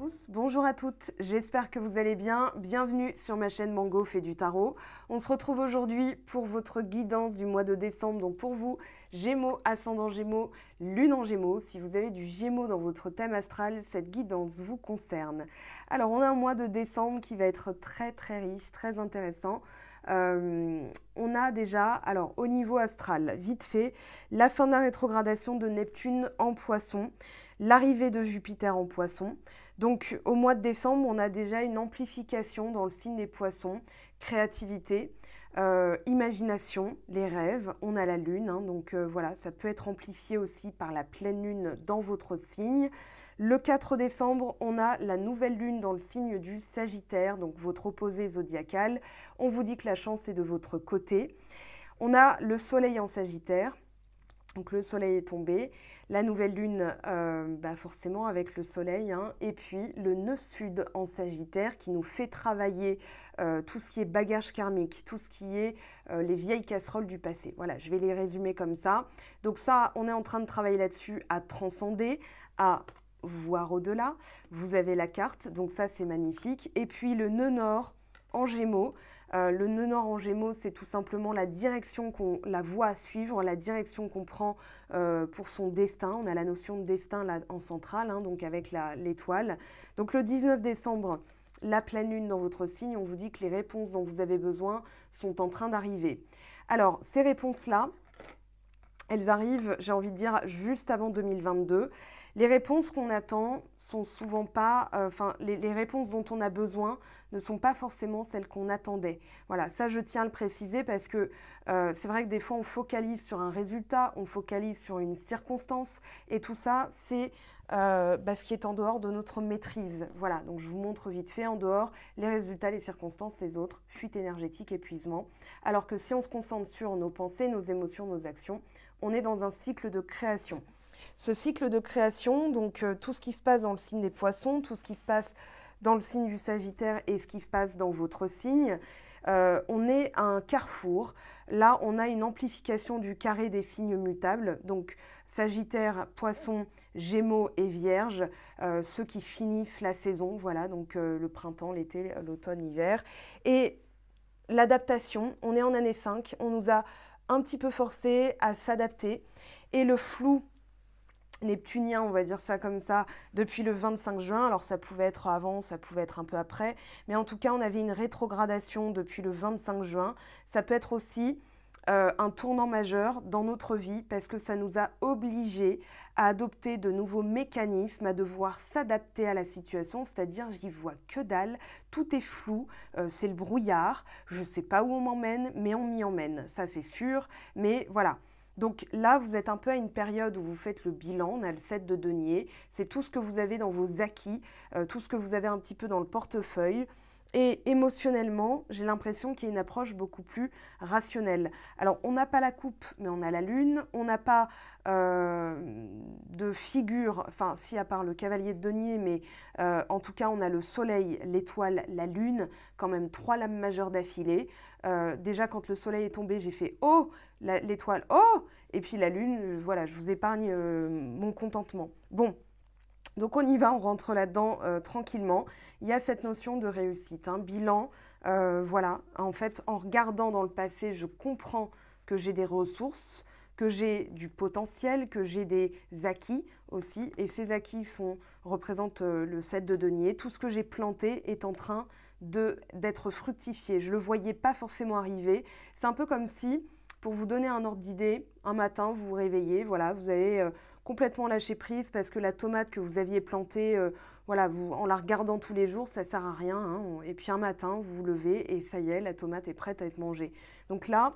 tous, bonjour à toutes, j'espère que vous allez bien. Bienvenue sur ma chaîne Mango fait du tarot. On se retrouve aujourd'hui pour votre guidance du mois de décembre. Donc pour vous, Gémeaux, ascendant Gémeaux, Lune en Gémeaux. Si vous avez du Gémeaux dans votre thème astral, cette guidance vous concerne. Alors on a un mois de décembre qui va être très riche, très intéressant. On a déjà, alors au niveau astral, vite fait, la fin de la rétrogradation de Neptune en Poisson, l'arrivée de Jupiter en Poisson. Donc au mois de décembre, on a déjà une amplification dans le signe des Poissons, créativité, imagination, les rêves. On a la Lune, hein, donc voilà, ça peut être amplifié aussi par la pleine Lune dans votre signe. Le 4 décembre, on a la nouvelle lune dans le signe du Sagittaire, donc votre opposé zodiacal. On vous dit que la chance est de votre côté. On a le soleil en Sagittaire, donc le soleil est tombé. La nouvelle lune, forcément avec le soleil, hein. Et puis le nœud sud en Sagittaire qui nous fait travailler tout ce qui est bagage karmique, tout ce qui est les vieilles casseroles du passé. Voilà, je vais les résumer comme ça. Donc ça, on est en train de travailler là-dessus, à transcender, à voir au-delà. Vous avez la carte, donc ça c'est magnifique. Et puis le nœud nord en Gémeaux. Le nœud nord en Gémeaux, c'est tout simplement la direction la voie à suivre, la direction qu'on prend pour son destin. On a la notion de destin là en centrale, hein, donc avec l'étoile. Donc le 19 décembre, la pleine lune dans votre signe, on vous dit que les réponses dont vous avez besoin sont en train d'arriver. Alors, ces réponses-là, elles arrivent, j'ai envie de dire, juste avant 2022. Les réponses qu'on attend sont souvent pas, les réponses dont on a besoin ne sont pas forcément celles qu'on attendait. Voilà, ça je tiens à le préciser parce que c'est vrai que des fois on focalise sur un résultat, on focalise sur une circonstance et tout ça c'est ce qui est en dehors de notre maîtrise. Voilà, donc je vous montre vite fait en dehors les résultats, les circonstances, les autres, fuite énergétique, épuisement. Alors que si on se concentre sur nos pensées, nos émotions, nos actions, on est dans un cycle de création. Ce cycle de création, donc tout ce qui se passe dans le signe des Poissons, tout ce qui se passe dans le signe du Sagittaire et ce qui se passe dans votre signe, on est à un carrefour. Là, on a une amplification du carré des signes mutables, donc Sagittaire, Poisson, Gémeaux et Vierge, ceux qui finissent la saison, voilà, donc le printemps, l'été, l'automne, l'hiver. Et l'adaptation, on est en année 5, on nous a un petit peu forcé à s'adapter. Et le flou neptunien, on va dire ça comme ça, depuis le 25 juin. Alors ça pouvait être avant, ça pouvait être un peu après. Mais en tout cas, on avait une rétrogradation depuis le 25 juin. Ça peut être aussi un tournant majeur dans notre vie parce que ça nous a obligés à adopter de nouveaux mécanismes, à devoir s'adapter à la situation, c'est-à-dire j'y vois que dalle, tout est flou, c'est le brouillard, je ne sais pas où on m'emmène, mais on m'y emmène, ça c'est sûr, mais voilà. Donc là, vous êtes un peu à une période où vous faites le bilan, on a le 7 de denier, c'est tout ce que vous avez dans vos acquis, tout ce que vous avez un petit peu dans le portefeuille. Et émotionnellement, j'ai l'impression qu'il y a une approche beaucoup plus rationnelle. Alors, on n'a pas la coupe, mais on a la lune. On n'a pas de figure, enfin, si à part le cavalier de denier, mais en tout cas, on a le soleil, l'étoile, la lune, quand même 3 lames majeures d'affilée. Déjà, quand le soleil est tombé, j'ai fait « Oh !» l'étoile « Oh !» Et puis la lune, voilà, je vous épargne mon contentement. Bon. Donc on y va, on rentre là-dedans tranquillement. Il y a cette notion de réussite, hein, bilan, voilà. En fait, en regardant dans le passé, je comprends que j'ai des ressources, que j'ai du potentiel, que j'ai des acquis aussi. Et ces acquis représentent le 7 de denier. Tout ce que j'ai planté est en train d'être fructifié. Je ne le voyais pas forcément arriver. C'est un peu comme si, pour vous donner un ordre d'idée, un matin, vous vous réveillez, voilà, vous avez complètement lâché prise parce que la tomate que vous aviez plantée, voilà, en la regardant tous les jours, ça ne sert à rien, hein. Et puis un matin, vous vous levez et ça y est, la tomate est prête à être mangée. Donc là,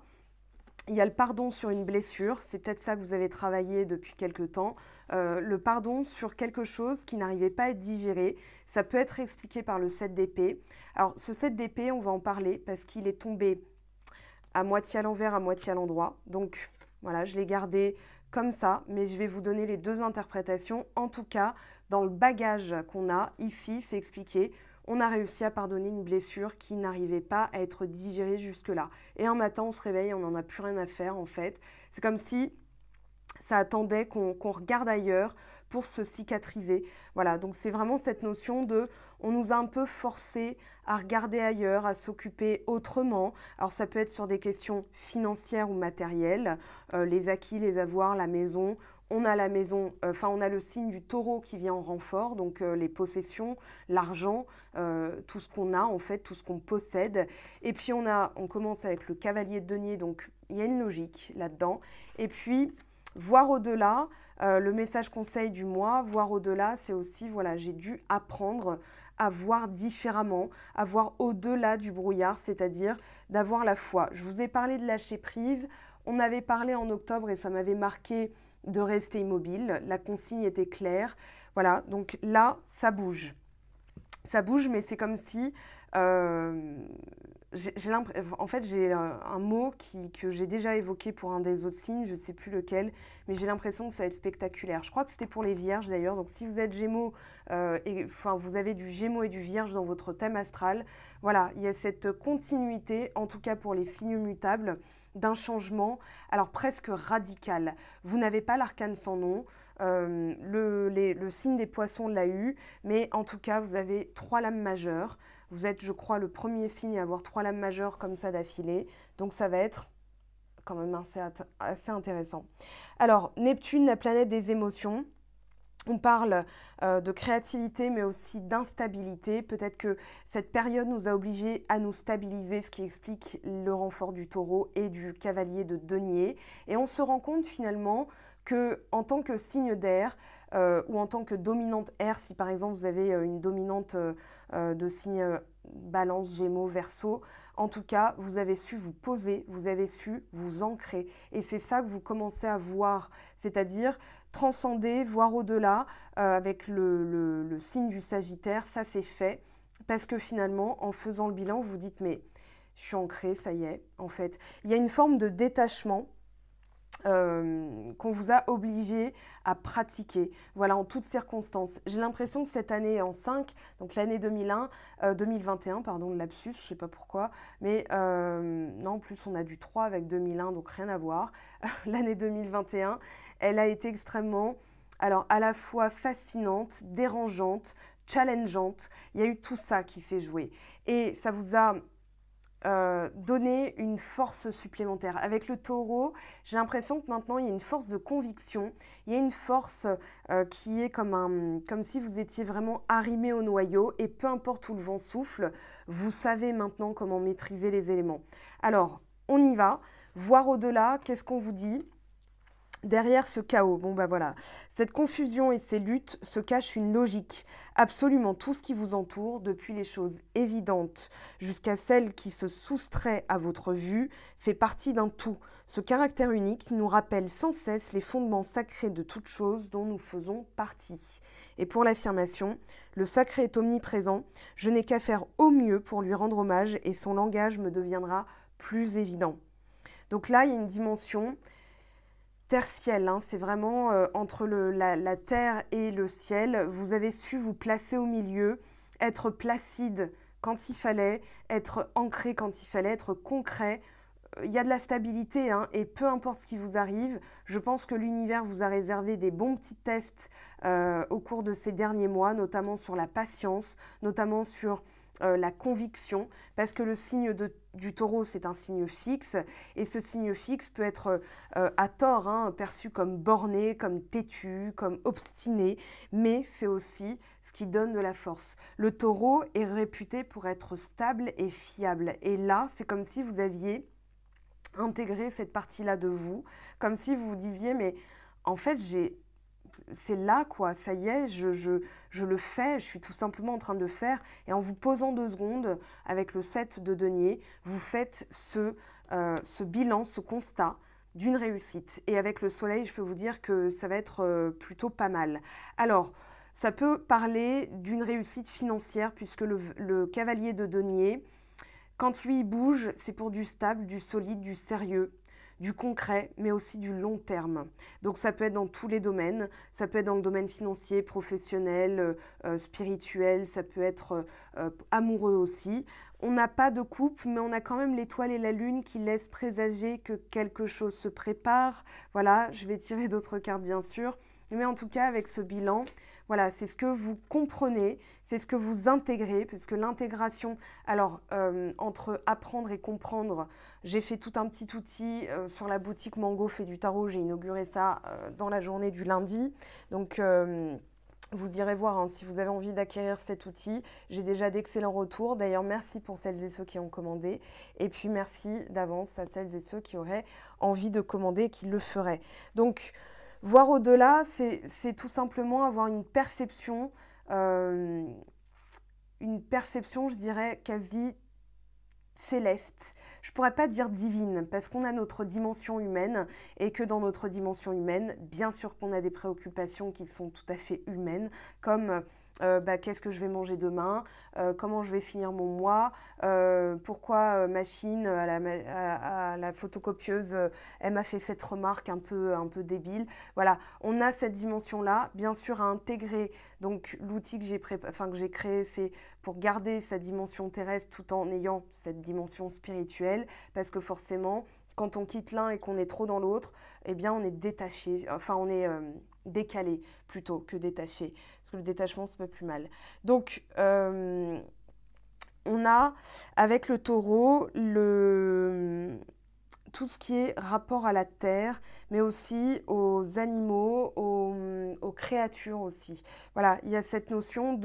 il y a le pardon sur une blessure, c'est peut-être ça que vous avez travaillé depuis quelque temps, le pardon sur quelque chose qui n'arrivait pas à être digéré. Ça peut être expliqué par le 7 d'épée. Alors ce 7 d'épée, on va en parler parce qu'il est tombé à moitié à l'envers, à moitié à l'endroit. Donc voilà, je l'ai gardé comme ça, mais je vais vous donner les deux interprétations. En tout cas, dans le bagage qu'on a ici, c'est expliqué. On a réussi à pardonner une blessure qui n'arrivait pas à être digérée jusque-là. Et un matin, on se réveille, on n'en a plus rien à faire en fait. C'est comme si ça attendait qu'on regarde ailleurs pour se cicatriser. Voilà, donc c'est vraiment cette notion de, on nous a un peu forcé à regarder ailleurs, à s'occuper autrement. Alors ça peut être sur des questions financières ou matérielles, les acquis, les avoirs, la maison. On a la maison, on a le signe du taureau qui vient en renfort, donc les possessions, l'argent, tout ce qu'on a en fait, tout ce qu'on possède. Et puis on commence avec le cavalier de denier, donc il y a une logique là-dedans. Et puis voir au-delà, le message conseil du mois, voir au-delà, c'est aussi, voilà, j'ai dû apprendre à voir différemment, à voir au-delà du brouillard, c'est-à-dire d'avoir la foi. Je vous ai parlé de lâcher prise, on avait parlé en octobre et ça m'avait marqué de rester immobile, la consigne était claire, voilà, donc là, ça bouge. Ça bouge, mais c'est comme si, en fait, j'ai un mot que j'ai déjà évoqué pour un des autres signes, je ne sais plus lequel, mais j'ai l'impression que ça va être spectaculaire. Je crois que c'était pour les vierges d'ailleurs, donc si vous êtes gémeaux, vous avez du gémeaux et du vierge dans votre thème astral, voilà, il y a cette continuité, en tout cas pour les signes mutables, d'un changement, alors presque radical. Vous n'avez pas l'arcane sans nom, le signe des poissons l'a eu, mais en tout cas, vous avez 3 lames majeures. Vous êtes, je crois, le premier signe à avoir 3 lames majeures comme ça d'affilée. Donc ça va être quand même assez intéressant. Alors, Neptune, la planète des émotions. On parle de créativité, mais aussi d'instabilité. Peut-être que cette période nous a obligés à nous stabiliser, ce qui explique le renfort du taureau et du cavalier de denier. Et on se rend compte finalement que en tant que signe d'air ou en tant que dominante air, si par exemple vous avez une dominante de signe balance, gémeaux, verseau, en tout cas, vous avez su vous poser, vous avez su vous ancrer. Et c'est ça que vous commencez à voir, c'est-à-dire transcender, voir au-delà avec le signe du Sagittaire, ça c'est fait. Parce que finalement, en faisant le bilan, vous vous dites, mais je suis ancrée, ça y est, en fait. Il y a une forme de détachement qu'on vous a obligé à pratiquer, voilà, en toutes circonstances. J'ai l'impression que cette année en 5, donc l'année 2021, pardon, le lapsus, je ne sais pas pourquoi, mais non, en plus on a du 3 avec 2001, donc rien à voir. L'année 2021, elle a été extrêmement, alors à la fois fascinante, dérangeante, challengeante, il y a eu tout ça qui s'est joué. Et ça vous a donner une force supplémentaire. Avec le taureau, j'ai l'impression que maintenant il y a une force de conviction, il y a une force qui est comme si vous étiez vraiment arrimé au noyau et peu importe où le vent souffle, vous savez maintenant comment maîtriser les éléments. Alors, on y va, voir au-delà, qu'est-ce qu'on vous dit ? Derrière ce chaos, bon bah voilà, cette confusion et ces luttes se cache une logique. Absolument tout ce qui vous entoure, depuis les choses évidentes jusqu'à celles qui se soustraient à votre vue, fait partie d'un tout. Ce caractère unique nous rappelle sans cesse les fondements sacrés de toute chose dont nous faisons partie. Et pour l'affirmation, le sacré est omniprésent, je n'ai qu'à faire au mieux pour lui rendre hommage et son langage me deviendra plus évident. Donc là, il y a une dimension terre-ciel, hein, c'est vraiment entre la terre et le ciel. Vous avez su vous placer au milieu, être placide quand il fallait, être ancré quand il fallait, être concret. Il y a de la stabilité, hein, et peu importe ce qui vous arrive, je pense que l'univers vous a réservé des bons petits tests au cours de ces derniers mois, notamment sur la patience, notamment sur la conviction, parce que le signe du taureau, c'est un signe fixe, et ce signe fixe peut être à tort perçu comme borné, comme têtu, comme obstiné, mais c'est aussi ce qui donne de la force. Le taureau est réputé pour être stable et fiable, et là, c'est comme si vous aviez intégré cette partie-là de vous, comme si vous vous disiez, mais en fait, c'est là, quoi, ça y est, je le fais, je suis tout simplement en train de le faire. Et en vous posant 2 secondes, avec le 7 de denier, vous faites ce bilan, ce constat d'une réussite. Et avec le soleil, je peux vous dire que ça va être plutôt pas mal. Alors, ça peut parler d'une réussite financière, puisque le cavalier de denier, quand lui il bouge, c'est pour du stable, du solide, du sérieux, du concret, mais aussi du long terme. Donc ça peut être dans tous les domaines, ça peut être dans le domaine financier, professionnel, spirituel, ça peut être amoureux aussi. On n'a pas de coupe, mais on a quand même l'étoile et la lune qui laissent présager que quelque chose se prépare. Voilà, je vais tirer d'autres cartes bien sûr. Mais en tout cas, avec ce bilan, voilà, c'est ce que vous comprenez, c'est ce que vous intégrez, parce que l'intégration, alors entre apprendre et comprendre, j'ai fait tout un petit outil sur la boutique Mango fait du tarot, j'ai inauguré ça dans la journée du lundi, donc vous irez voir hein, si vous avez envie d'acquérir cet outil. J'ai déjà d'excellents retours. D'ailleurs, merci pour celles et ceux qui ont commandé. Et puis, merci d'avance à celles et ceux qui auraient envie de commander et qui le feraient. Donc, voir au-delà, c'est tout simplement avoir une perception, je dirais, quasi céleste. Je pourrais pas dire divine parce qu'on a notre dimension humaine et que dans notre dimension humaine, bien sûr qu'on a des préoccupations qui sont tout à fait humaines comme qu'est-ce que je vais manger demain, comment je vais finir mon mois, pourquoi machine à la photocopieuse, elle m'a fait cette remarque un peu débile. Voilà, on a cette dimension-là, bien sûr à intégrer. Donc l'outil que j'ai créé, c'est pour garder sa dimension terrestre tout en ayant cette dimension spirituelle, parce que forcément, quand on quitte l'un et qu'on est trop dans l'autre, eh bien on est détaché, enfin on est décalé plutôt que détaché, parce que le détachement c'est pas plus mal. Donc on a avec le taureau tout ce qui est rapport à la terre, mais aussi aux animaux, aux créatures aussi. Voilà, il y a cette notion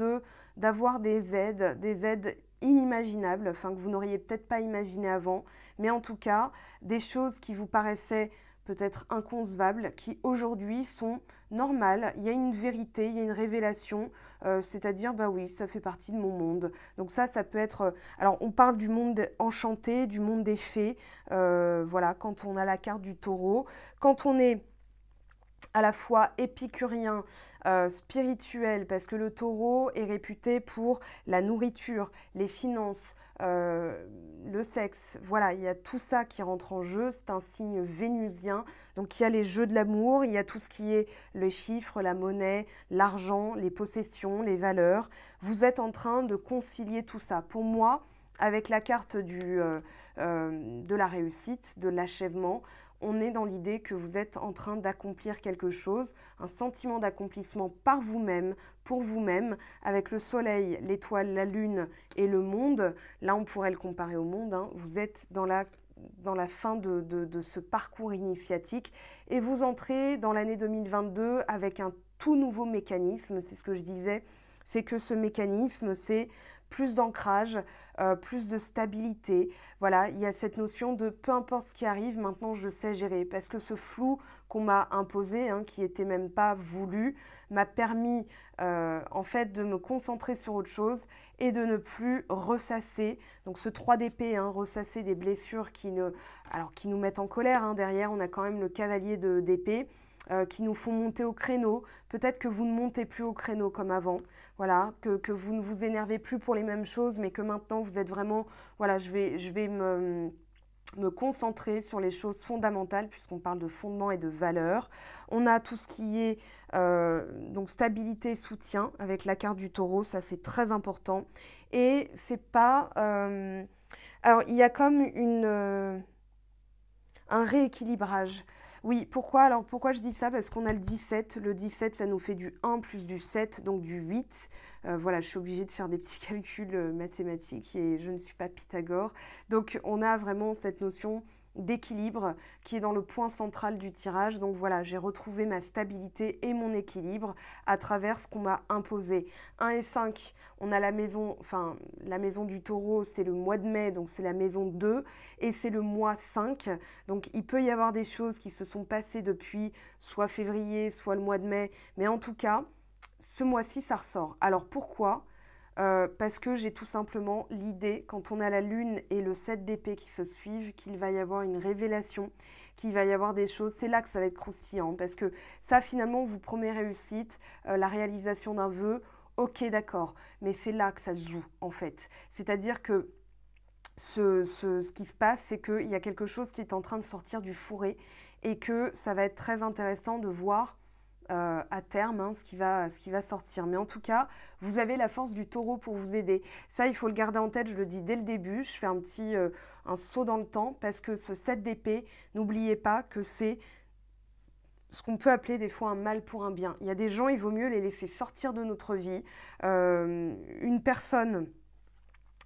d'avoir des aides inimaginables, enfin que vous n'auriez peut-être pas imaginé avant, mais en tout cas, des choses qui vous paraissaient peut-être inconcevables, qui aujourd'hui sont normales. Il y a une vérité, il y a une révélation, c'est-à-dire, bah oui, ça fait partie de mon monde. Donc ça peut être... alors, on parle du monde enchanté, du monde des fées, voilà, quand on a la carte du taureau. Quand on est à la fois épicurien, spirituel, parce que le taureau est réputé pour la nourriture, les finances, le sexe. Voilà, il y a tout ça qui rentre en jeu. C'est un signe vénusien. Donc il y a les jeux de l'amour, il y a tout ce qui est les chiffres, la monnaie, l'argent, les possessions, les valeurs. Vous êtes en train de concilier tout ça. Pour moi, avec la carte de la réussite, de l'achèvement, on est dans l'idée que vous êtes en train d'accomplir quelque chose, un sentiment d'accomplissement par vous-même, pour vous-même, avec le soleil, l'étoile, la lune et le monde. Là, on pourrait le comparer au monde. Hein. Vous êtes dans la fin de ce parcours initiatique et vous entrez dans l'année 2022 avec un tout nouveau mécanisme. C'est ce que je disais, c'est que ce mécanisme, c'est plus d'ancrage, plus de stabilité. Voilà, il y a cette notion de peu importe ce qui arrive, maintenant je sais gérer. Parce que ce flou qu'on m'a imposé, hein, qui n'était même pas voulu, m'a permis en fait de me concentrer sur autre chose et de ne plus ressasser. Donc ce 3 d'épée, hein, ressasser des blessures qui nous mettent en colère. Hein. Derrière, on a quand même le cavalier d'épée. Qui nous font monter au créneau. Peut-être que vous ne montez plus au créneau comme avant, voilà, que vous ne vous énervez plus pour les mêmes choses, mais que maintenant vous êtes vraiment, voilà, je vais me concentrer sur les choses fondamentales, puisqu'on parle de fondement et de valeurs. On a tout ce qui est donc stabilité, soutien, avec la carte du taureau, ça c'est très important. Et c'est pas... alors il y a comme un rééquilibrage. Oui, pourquoi? Alors pourquoi je dis ça? Parce qu'on a le 17. Le 17, ça nous fait du 1 plus du 7, donc du 8. Voilà, je suis obligée de faire des petits calculs mathématiques et je ne suis pas Pythagore. Donc on a vraiment cette notion d'équilibre qui est dans le point central du tirage. Donc voilà, j'ai retrouvé ma stabilité et mon équilibre à travers ce qu'on m'a imposé. 1 et 5, on a la maison du taureau, c'est le mois de mai, donc c'est la maison 2 et c'est le mois 5. Donc il peut y avoir des choses qui se sont passées depuis soit février, soit le mois de mai, mais en tout cas, ce mois-ci, ça ressort. Alors pourquoi ? Parce que j'ai tout simplement l'idée, quand on a la lune et le 7 d'épée qui se suivent, qu'il va y avoir une révélation, qu'il va y avoir des choses. C'est là que ça va être croustillant, parce que ça, finalement, vous promet réussite, la réalisation d'un vœu, ok, d'accord, mais c'est là que ça se joue, en fait. C'est-à-dire que ce qui se passe, c'est qu'il y a quelque chose qui est en train de sortir du fourré et que ça va être très intéressant de voir à terme hein, ce qui va sortir. Mais en tout cas, vous avez la force du taureau pour vous aider. Ça, il faut le garder en tête, je le dis dès le début. Je fais un saut dans le temps parce que ce 7 d'épée, n'oubliez pas que c'est ce qu'on peut appeler des fois un mal pour un bien. Il y a des gens, il vaut mieux les laisser sortir de notre vie. Une personne,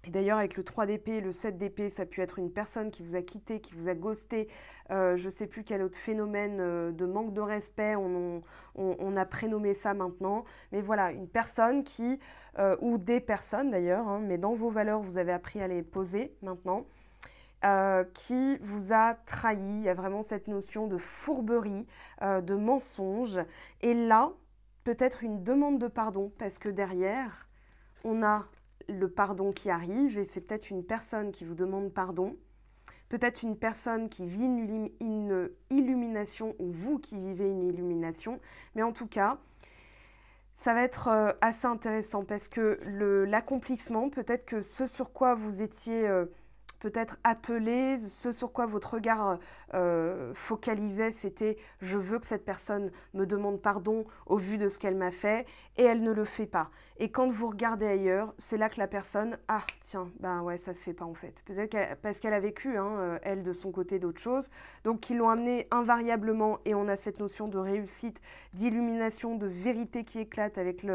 et d'ailleurs avec le 3 d'épée et le 7 d'épée, ça a pu être une personne qui vous a quitté, qui vous a ghosté, je ne sais plus quel autre phénomène de manque de respect, on a prénommé ça maintenant, mais voilà, une personne qui, ou des personnes d'ailleurs, hein, mais dans vos valeurs, vous avez appris à les poser maintenant, qui vous a trahi. Il y a vraiment cette notion de fourberie, de mensonge. Et là, peut-être une demande de pardon, parce que derrière, on a le pardon qui arrive, et c'est peut-être une personne qui vous demande pardon, peut-être une personne qui vit une illumination, ou vous qui vivez une illumination, mais en tout cas, ça va être assez intéressant, parce que l'accomplissement, peut-être que ce sur quoi vous étiez peut-être attelé, ce sur quoi votre regard focalisait, c'était « je veux que cette personne me demande pardon au vu de ce qu'elle m'a fait » et elle ne le fait pas. Et quand vous regardez ailleurs, c'est là que la personne « ah tiens, ben ouais, ça se fait pas en fait ». Peut-être parce qu'elle a vécu, hein, elle, de son côté, d'autres choses, donc qui l'ont amené invariablement, et on a cette notion de réussite, d'illumination, de vérité qui éclate avec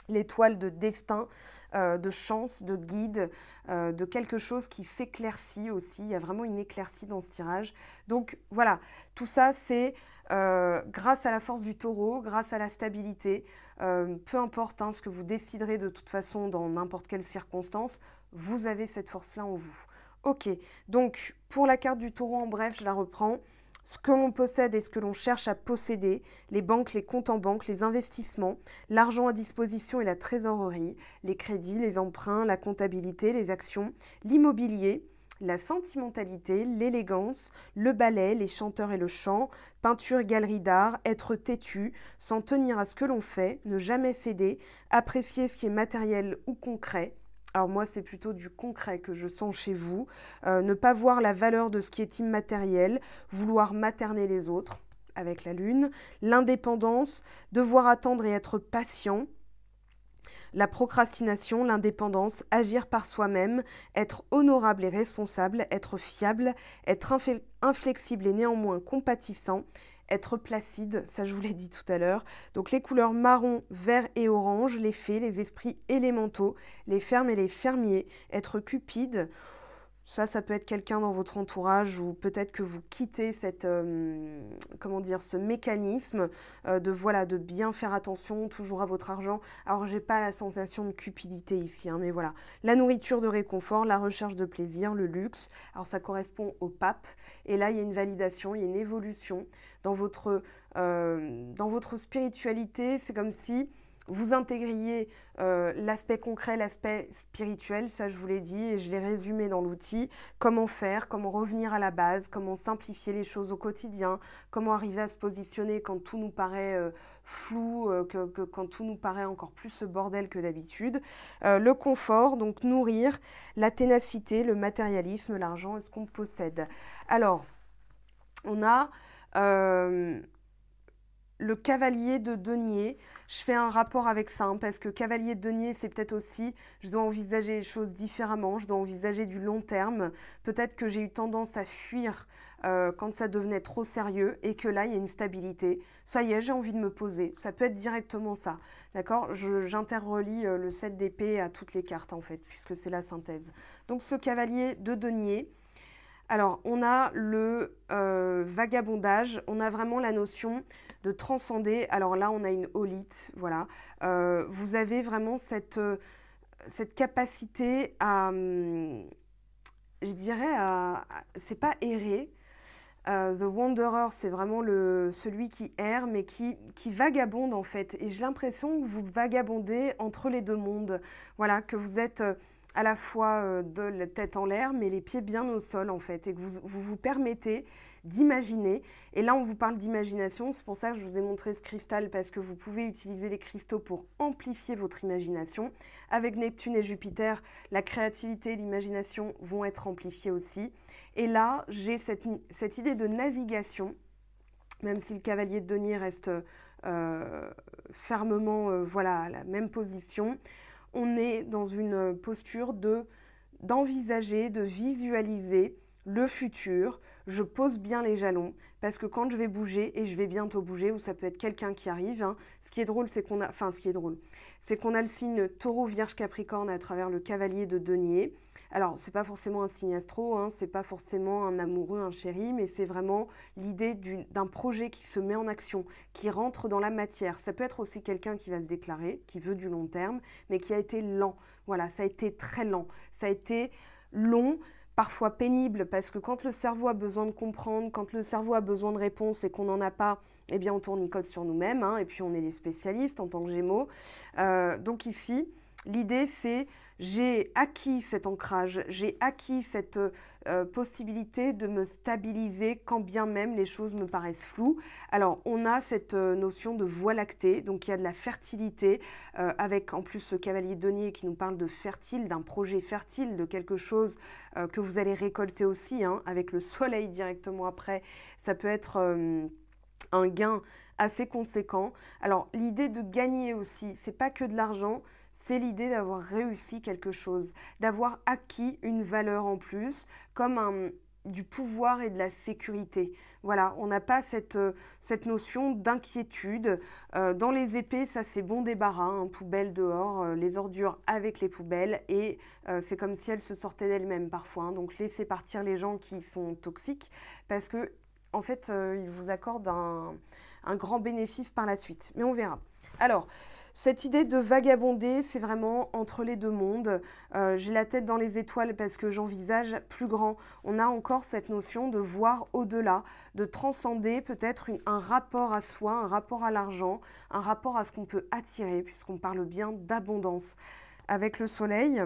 l'étoile de destin, de chance, de guide, de quelque chose qui s'éclaircit aussi. Il y a vraiment une éclaircie dans ce tirage. Donc voilà, tout ça c'est grâce à la force du taureau, grâce à la stabilité, peu importe hein, ce que vous déciderez de toute façon dans n'importe quelle circonstance, vous avez cette force-là en vous. Ok, donc pour la carte du taureau en bref, je la reprends. Ce que l'on possède et ce que l'on cherche à posséder, les banques, les comptes en banque, les investissements, l'argent à disposition et la trésorerie, les crédits, les emprunts, la comptabilité, les actions, l'immobilier, la sentimentalité, l'élégance, le ballet, les chanteurs et le chant, peinture, galerie d'art, être têtu, s'en tenir à ce que l'on fait, ne jamais céder, apprécier ce qui est matériel ou concret. Alors moi, c'est plutôt du concret que je sens chez vous. Ne pas voir la valeur de ce qui est immatériel, vouloir materner les autres avec la lune, l'indépendance, devoir attendre et être patient, la procrastination, l'indépendance, agir par soi-même, être honorable et responsable, être fiable, être inflexible et néanmoins compatissant, être placide, ça je vous l'ai dit tout à l'heure. Donc les couleurs marron, vert et orange, les fées, les esprits élémentaux, les fermes et les fermiers, être cupide. Ça peut être quelqu'un dans votre entourage ou peut-être que vous quittez cette, comment dire, ce mécanisme de bien faire attention toujours à votre argent. Alors, j'ai pas la sensation de cupidité ici, hein, mais voilà. La nourriture de réconfort, la recherche de plaisir, le luxe. Alors, ça correspond au pape. Et là, il y a une validation, il y a une évolution dans votre spiritualité. C'est comme si vous intégriez l'aspect concret, l'aspect spirituel, ça je vous l'ai dit et je l'ai résumé dans l'outil. Comment faire, comment revenir à la base, comment simplifier les choses au quotidien, comment arriver à se positionner quand tout nous paraît flou, quand tout nous paraît encore plus ce bordel que d'habitude. Le confort, donc nourrir, la ténacité, le matérialisme, l'argent, est-ce qu'on possède. Alors, on a le cavalier de denier. Je fais un rapport avec ça, hein, parce que cavalier de denier, c'est peut-être aussi, je dois envisager les choses différemment, je dois envisager du long terme. Peut-être que j'ai eu tendance à fuir quand ça devenait trop sérieux et que là, il y a une stabilité. Ça y est, j'ai envie de me poser. Ça peut être directement ça, d'accord. J'interrelie le 7 d'épée à toutes les cartes, en fait, puisque c'est la synthèse. Donc, ce cavalier de denier, alors, on a le vagabondage, on a vraiment la notion de transcender. Alors là, on a une holite, voilà. Vous avez vraiment cette capacité à, je dirais, c'est pas errer. The Wanderer, c'est vraiment celui qui erre, mais qui vagabonde en fait. Et j'ai l'impression que vous vagabondez entre les deux mondes. Voilà, que vous êtes à la fois de la tête en l'air, mais les pieds bien au sol en fait. Et que vous permettez d'imaginer. Et là, on vous parle d'imagination. C'est pour ça que je vous ai montré ce cristal, parce que vous pouvez utiliser les cristaux pour amplifier votre imagination. Avec Neptune et Jupiter, la créativité et l'imagination vont être amplifiées aussi. Et là, j'ai cette idée de navigation, même si le cavalier de denier reste fermement voilà, à la même position. On est dans une posture d'envisager, de visualiser le futur, je pose bien les jalons, parce que quand je vais bouger, et je vais bientôt bouger, ou ça peut être quelqu'un qui arrive, hein, ce qui est drôle, c'est qu'on a, enfin ce qui est drôle, c'est qu'on a le signe taureau, vierge, capricorne à travers le cavalier de denier. Alors, c'est pas forcément un signe astro, hein, c'est pas forcément un amoureux, un chéri, mais c'est vraiment l'idée d'un projet qui se met en action, qui rentre dans la matière. Ça peut être aussi quelqu'un qui va se déclarer, qui veut du long terme, mais qui a été lent. Voilà, ça a été très lent. Ça a été long, parfois pénible, parce que quand le cerveau a besoin de comprendre, quand le cerveau a besoin de réponses et qu'on n'en a pas, eh bien on tournicote sur nous-mêmes, hein, et puis on est les spécialistes en tant que Gémeaux. Donc ici, l'idée c'est j'ai acquis cet ancrage, j'ai acquis cette possibilité de me stabiliser quand bien même les choses me paraissent floues. Alors, on a cette notion de voie lactée, donc il y a de la fertilité, avec en plus ce cavalier denier qui nous parle de fertile, d'un projet fertile, de quelque chose que vous allez récolter aussi, hein, avec le soleil directement après. Ça peut être un gain assez conséquent. Alors, l'idée de gagner aussi, c'est pas que de l'argent, c'est l'idée d'avoir réussi quelque chose, d'avoir acquis une valeur en plus, comme du pouvoir et de la sécurité. Voilà, on n'a pas cette notion d'inquiétude. Dans les épées, ça c'est bon débarras, hein, poubelle dehors, les ordures avec les poubelles, et c'est comme si elles se sortaient d'elles-mêmes parfois, hein. Donc laissez partir les gens qui sont toxiques, parce que en fait, ils vous accordent un grand bénéfice par la suite. Mais on verra. Alors, cette idée de vagabonder, c'est vraiment entre les deux mondes. J'ai la tête dans les étoiles parce que j'envisage plus grand. On a encore cette notion de voir au-delà, de transcender peut-être un rapport à soi, un rapport à l'argent, un rapport à ce qu'on peut attirer, puisqu'on parle bien d'abondance. Avec le soleil,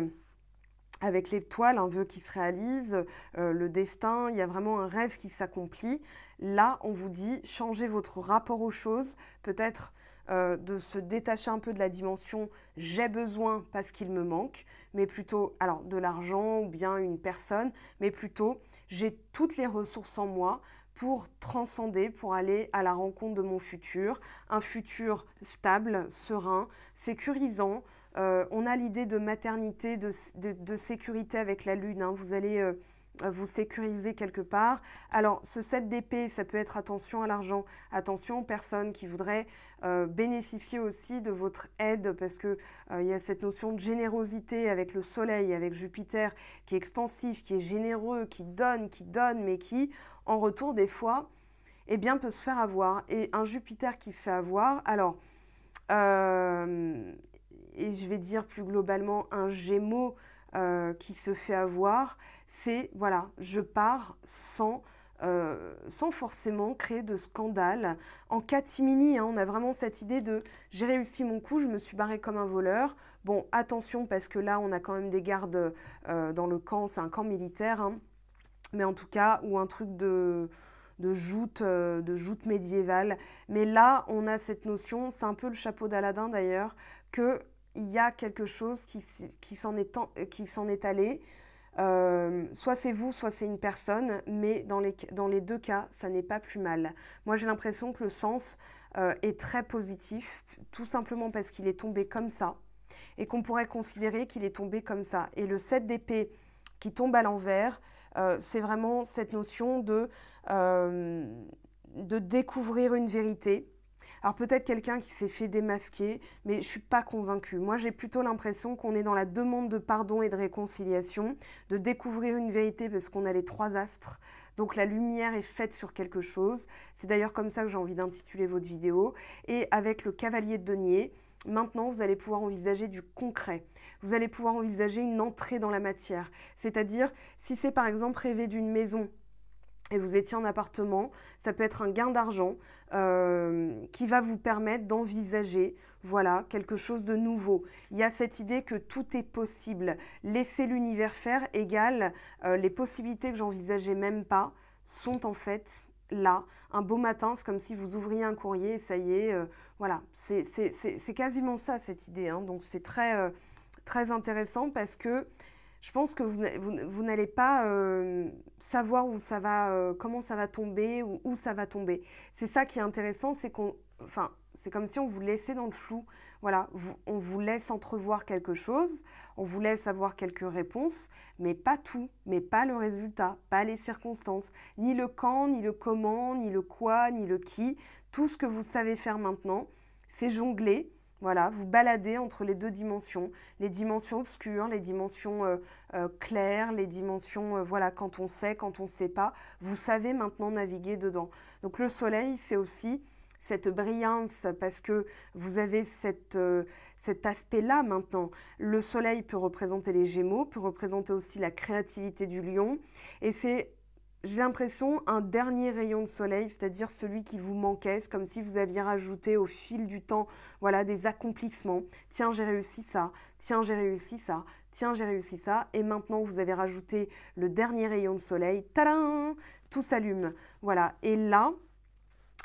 avec l'étoile, un vœu qui se réalise, le destin, il y a vraiment un rêve qui s'accomplit. Là, on vous dit, changez votre rapport aux choses, peut-être de se détacher un peu de la dimension « j'ai besoin parce qu'il me manque », mais plutôt, alors de l'argent ou bien une personne, mais plutôt « j'ai toutes les ressources en moi » pour transcender, pour aller à la rencontre de mon futur, un futur stable, serein, sécurisant. On a l'idée de maternité, de sécurité avec la lune, hein. Vous allez vous sécuriser quelque part. Alors, ce 7 d'épée, ça peut être attention à l'argent, attention aux personnes qui voudraient bénéficier aussi de votre aide, parce que il y a cette notion de générosité avec le soleil, avec Jupiter, qui est expansif, qui est généreux, qui donne, mais qui, en retour, des fois, eh bien, peut se faire avoir. Et un Jupiter qui se fait avoir, alors, et je vais dire plus globalement un Gémeaux qui se fait avoir, c'est, voilà, je pars sans forcément créer de scandale. En catimini, hein, on a vraiment cette idée de j'ai réussi mon coup, je me suis barré comme un voleur. Bon, attention, parce que là, on a quand même des gardes dans le camp, c'est un camp militaire, hein, mais en tout cas, ou un truc de joute médiévale. Mais là, on a cette notion, c'est un peu le chapeau d'Aladin d'ailleurs, qu'il y a quelque chose qui s'en est allé. Soit c'est vous, soit c'est une personne, mais dans les deux cas, ça n'est pas plus mal. Moi, j'ai l'impression que le sens est très positif, tout simplement parce qu'il est tombé comme ça, et qu'on pourrait considérer qu'il est tombé comme ça. Et le 7 d'épée qui tombe à l'envers, c'est vraiment cette notion de découvrir une vérité. Alors peut-être quelqu'un qui s'est fait démasquer, mais je ne suis pas convaincue. Moi, j'ai plutôt l'impression qu'on est dans la demande de pardon et de réconciliation, de découvrir une vérité parce qu'on a les 3 astres. Donc la lumière est faite sur quelque chose. C'est d'ailleurs comme ça que j'ai envie d'intituler votre vidéo. Et avec le cavalier de denier, maintenant, vous allez pouvoir envisager du concret. Vous allez pouvoir envisager une entrée dans la matière. C'est-à-dire, si c'est par exemple rêver d'une maison et vous étiez en appartement, ça peut être un gain d'argent qui va vous permettre d'envisager, voilà, quelque chose de nouveau. Il y a cette idée que tout est possible. Laisser l'univers faire égale les possibilités que j'envisageais même pas sont en fait là. Un beau matin, c'est comme si vous ouvriez un courrier et ça y est, voilà. C'est quasiment ça cette idée, hein. Donc c'est très, très intéressant parce que je pense que vous n'allez pas savoir où ça va, comment ça va tomber ou où ça va tomber. C'est ça qui est intéressant, c'est qu'on enfin, c'est comme si on vous laissait dans le flou. Voilà, on vous laisse entrevoir quelque chose, on vous laisse avoir quelques réponses, mais pas tout, mais pas le résultat, pas les circonstances, ni le quand, ni le comment, ni le quoi, ni le qui. Tout ce que vous savez faire maintenant, c'est jongler. Voilà, vous baladez entre les deux dimensions, les dimensions obscures, les dimensions claires, les dimensions, voilà, quand on sait, quand on ne sait pas. Vous savez maintenant naviguer dedans. Donc le soleil, c'est aussi cette brillance, parce que vous avez cet aspect-là maintenant. Le soleil peut représenter les Gémeaux, peut représenter aussi la créativité du lion, et c'est, j'ai l'impression, un dernier rayon de soleil, c'est-à-dire celui qui vous manquait, c'est comme si vous aviez rajouté au fil du temps, voilà, des accomplissements. Tiens, j'ai réussi ça, tiens, j'ai réussi ça, tiens, j'ai réussi ça, et maintenant vous avez rajouté le dernier rayon de soleil, tadam, tout s'allume. Voilà, et là,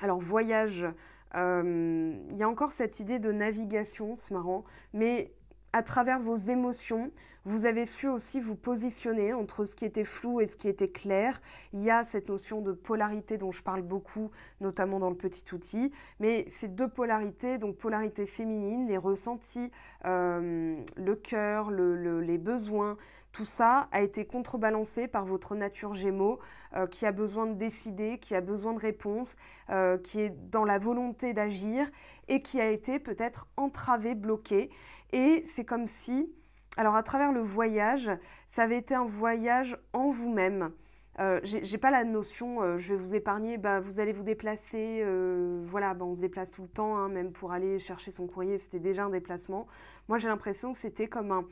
alors voyage, il y a encore cette idée de navigation, c'est marrant, mais à travers vos émotions, vous avez su aussi vous positionner entre ce qui était flou et ce qui était clair. Il y a cette notion de polarité dont je parle beaucoup, notamment dans le petit outil, mais ces deux polarités, donc polarité féminine, les ressentis, le cœur, les besoins, tout ça a été contrebalancé par votre nature Gémeaux, qui a besoin de décider, qui a besoin de réponses, qui est dans la volonté d'agir et qui a été peut-être entravé, bloqué. Et c'est comme si, alors à travers le voyage, ça avait été un voyage en vous-même. J'ai pas la notion, je vais vous épargner, bah, vous allez vous déplacer, voilà, bah, on se déplace tout le temps, hein, même pour aller chercher son courrier, c'était déjà un déplacement. Moi j'ai l'impression que c'était comme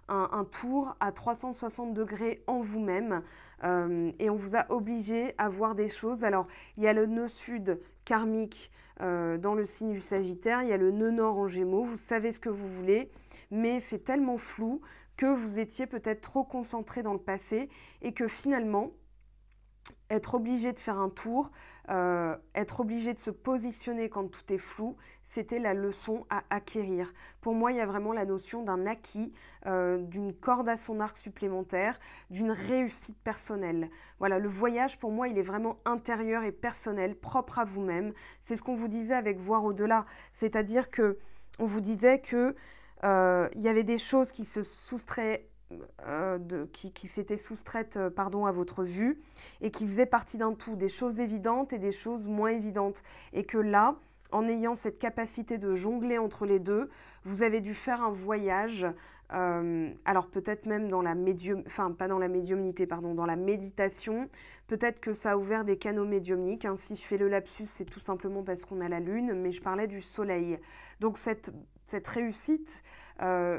un tour à 360 degrés en vous-même, et on vous a obligé à voir des choses. Alors il y a le nœud sud karmique dans le signe du Sagittaire, il y a le nœud nord en Gémeaux, vous savez ce que vous voulez, mais c'est tellement flou que vous étiez peut-être trop concentré dans le passé et que finalement, être obligé de faire un tour, être obligé de se positionner quand tout est flou, c'était la leçon à acquérir. Pour moi, il y a vraiment la notion d'un acquis, d'une corde à son arc supplémentaire, d'une réussite personnelle. Voilà, le voyage, pour moi, il est vraiment intérieur et personnel, propre à vous-même. C'est ce qu'on vous disait avec voir au-delà. C'est-à-dire que on vous disait que il y avait des choses qui se soustraient qui s'étaient soustraites pardon, à votre vue et qui faisaient partie d'un tout, des choses évidentes et des choses moins évidentes. Et que là, en ayant cette capacité de jongler entre les deux, vous avez dû faire un voyage, alors peut-être même dans la pas dans la médiumnité, pardon, dans la méditation, peut-être que ça a ouvert des canaux médiumniques, hein. Si je fais le lapsus, c'est tout simplement parce qu'on a la lune, mais je parlais du soleil. Donc cette réussite,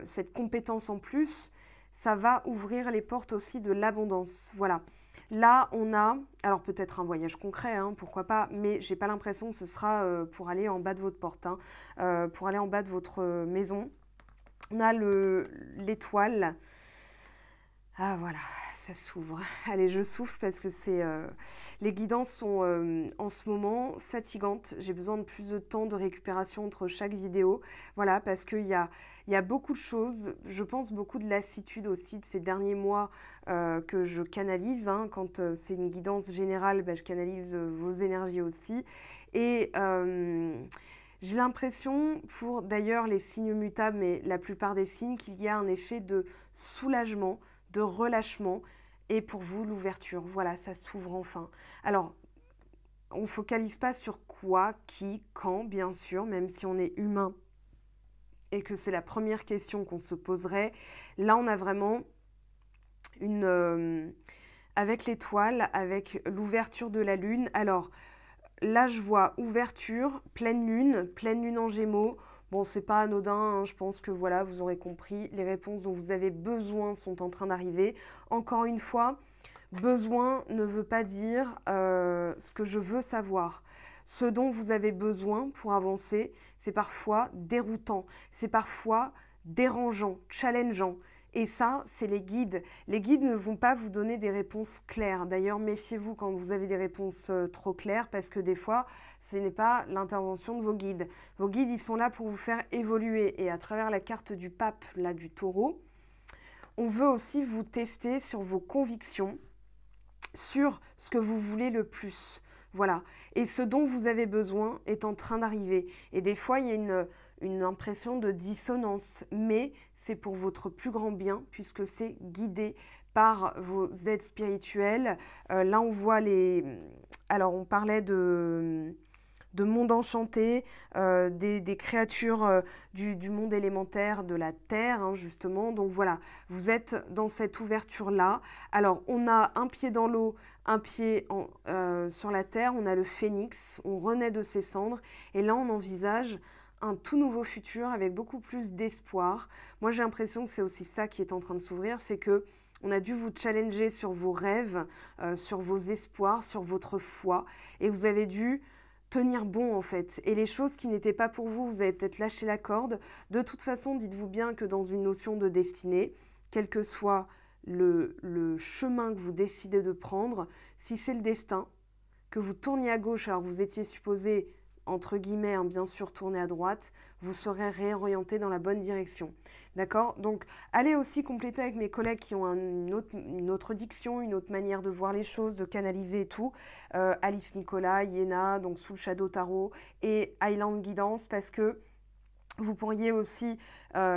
cette compétence en plus, ça va ouvrir les portes aussi de l'abondance. Voilà. Là, on a, alors peut-être un voyage concret, hein, pourquoi pas, mais j'ai pas l'impression que ce sera pour aller en bas de votre porte, hein, pour aller en bas de votre maison. On a l'étoile. Ah voilà, ça s'ouvre. Allez, je souffle parce que les guidances sont en ce moment fatigantes. J'ai besoin de plus de temps de récupération entre chaque vidéo. Voilà, parce qu'il y a beaucoup de choses. Je pense beaucoup de lassitude aussi de ces derniers mois que je canalise, hein. Quand c'est une guidance générale, je canalise vos énergies aussi. Et j'ai l'impression, pour d'ailleurs les signes mutables, mais la plupart des signes, qu'il y a un effet de soulagement, de relâchement, et pour vous, l'ouverture. Voilà, ça s'ouvre enfin. Alors, on ne focalise pas sur quoi, qui, quand, bien sûr, même si on est humain et que c'est la première question qu'on se poserait. Là, on a vraiment avec l'étoile, avec l'ouverture de la lune. Alors, là, je vois ouverture, pleine lune en Gémeaux. Bon, c'est pas anodin, hein, je pense que voilà, vous aurez compris, les réponses dont vous avez besoin sont en train d'arriver. Encore une fois, besoin ne veut pas dire ce que je veux savoir. Ce dont vous avez besoin pour avancer, c'est parfois déroutant, c'est parfois dérangeant, challengeant. Et ça, c'est les guides. Les guides ne vont pas vous donner des réponses claires. D'ailleurs, méfiez-vous quand vous avez des réponses trop claires parce que des fois, ce n'est pas l'intervention de vos guides. Vos guides, ils sont là pour vous faire évoluer. Et à travers la carte du pape, là, du taureau, on veut aussi vous tester sur vos convictions, sur ce que vous voulez le plus. Voilà. Et ce dont vous avez besoin est en train d'arriver. Et des fois, il y a une impression de dissonance, mais c'est pour votre plus grand bien, puisque c'est guidé par vos aides spirituelles. Là, on voit les... Alors, on parlait de monde enchanté, des créatures du monde élémentaire, de la Terre, hein, justement. Donc voilà, vous êtes dans cette ouverture-là. Alors, on a un pied dans l'eau, un pied sur la Terre, on a le phénix, on renaît de ses cendres, et là, on envisage un tout nouveau futur avec beaucoup plus d'espoir. Moi, j'ai l'impression que c'est aussi ça qui est en train de s'ouvrir, c'est que on a dû vous challenger sur vos rêves, sur vos espoirs, sur votre foi, et vous avez dû tenir bon en fait. Et les choses qui n'étaient pas pour vous, vous avez peut-être lâché la corde. De toute façon, dites-vous bien que dans une notion de destinée, quel que soit le chemin que vous décidez de prendre, si c'est le destin, que vous tourniez à gauche alors que vous étiez supposé, entre guillemets, hein, bien sûr, tourner à droite, vous serez réorienté dans la bonne direction. D'accord? Donc, allez aussi compléter avec mes collègues qui ont une autre diction, une autre manière de voir les choses, de canaliser et tout. Alice Nicolas, Iéna, donc Soul Shadow Tarot et Highland Guidance, parce que vous pourriez aussi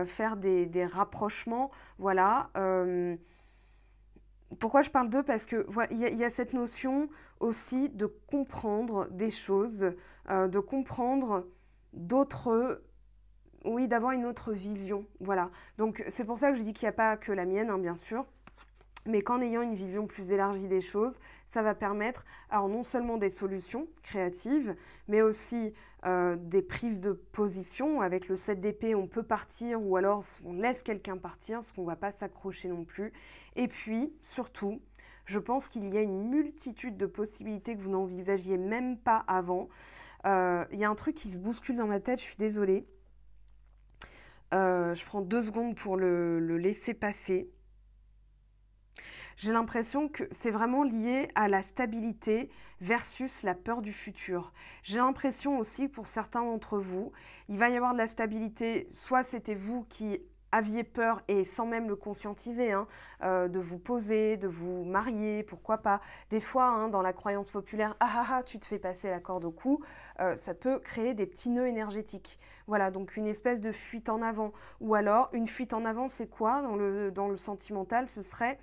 faire des rapprochements. Voilà. Pourquoi je parle d'eux? Parce que voilà, y a cette notion aussi de comprendre des choses, de comprendre d'autres, oui, d'avoir une autre vision. Voilà. Donc c'est pour ça que je dis qu'il n'y a pas que la mienne, hein, bien sûr. Mais qu'en ayant une vision plus élargie des choses, ça va permettre, alors non seulement des solutions créatives, mais aussi des prises de position. Avec le 7 d'épée, on peut partir ou alors on laisse quelqu'un partir, parce qu'on ne va pas s'accrocher non plus. Et puis, surtout, je pense qu'il y a une multitude de possibilités que vous n'envisagiez même pas avant. Il y a un truc qui se bouscule dans ma tête, je suis désolée. Je prends 2 secondes pour le laisser passer. J'ai l'impression que c'est vraiment lié à la stabilité versus la peur du futur. J'ai l'impression aussi que pour certains d'entre vous, il va y avoir de la stabilité, soit c'était vous qui aviez peur et sans même le conscientiser, hein, de vous poser, de vous marier, pourquoi pas. Des fois, hein, dans la croyance populaire, ah ah ah, tu te fais passer la corde au cou, ça peut créer des petits nœuds énergétiques. Voilà, donc une espèce de fuite en avant. Ou alors, une fuite en avant, c'est quoi dans le sentimental? Ce serait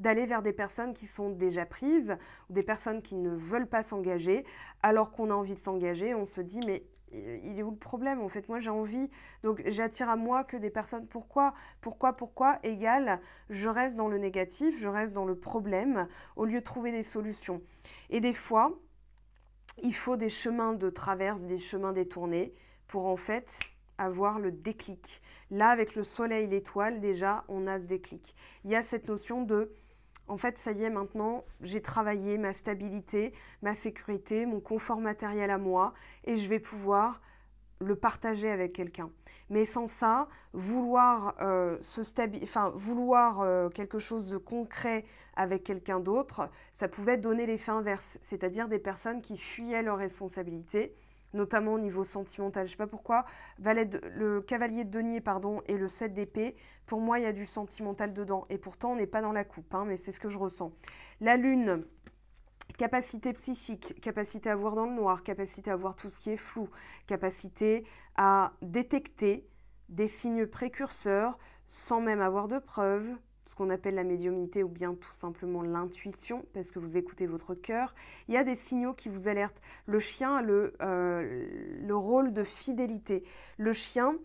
d'aller vers des personnes qui sont déjà prises ou des personnes qui ne veulent pas s'engager, alors qu'on a envie de s'engager, on se dit mais il est où le problème? En fait, moi j'ai envie, donc j'attire à moi que des personnes. Pourquoi égale je reste dans le négatif, je reste dans le problème au lieu de trouver des solutions. Et des fois, il faut des chemins de traverse, des chemins détournés pour en fait avoir le déclic. Là, avec le soleil, l'étoile, déjà, on a ce déclic. Il y a cette notion de, en fait, ça y est, maintenant, j'ai travaillé ma stabilité, ma sécurité, mon confort matériel à moi, et je vais pouvoir le partager avec quelqu'un. Mais sans ça, vouloir, vouloir quelque chose de concret avec quelqu'un d'autre, ça pouvait donner l'effet inverse, c'est-à-dire des personnes qui fuyaient leurs responsabilités, notamment au niveau sentimental. Je ne sais pas pourquoi, le cavalier de denier pardon, et le 7 d'épée, pour moi, il y a du sentimental dedans. Et pourtant, on n'est pas dans la coupe, hein, mais c'est ce que je ressens. La lune, capacité psychique, capacité à voir dans le noir, capacité à voir tout ce qui est flou, capacité à détecter des signes précurseurs sans même avoir de preuves, ce qu'on appelle la médiumnité ou bien tout simplement l'intuition, parce que vous écoutez votre cœur. Il y a des signaux qui vous alertent. Le chien a le rôle de fidélité. Le chien,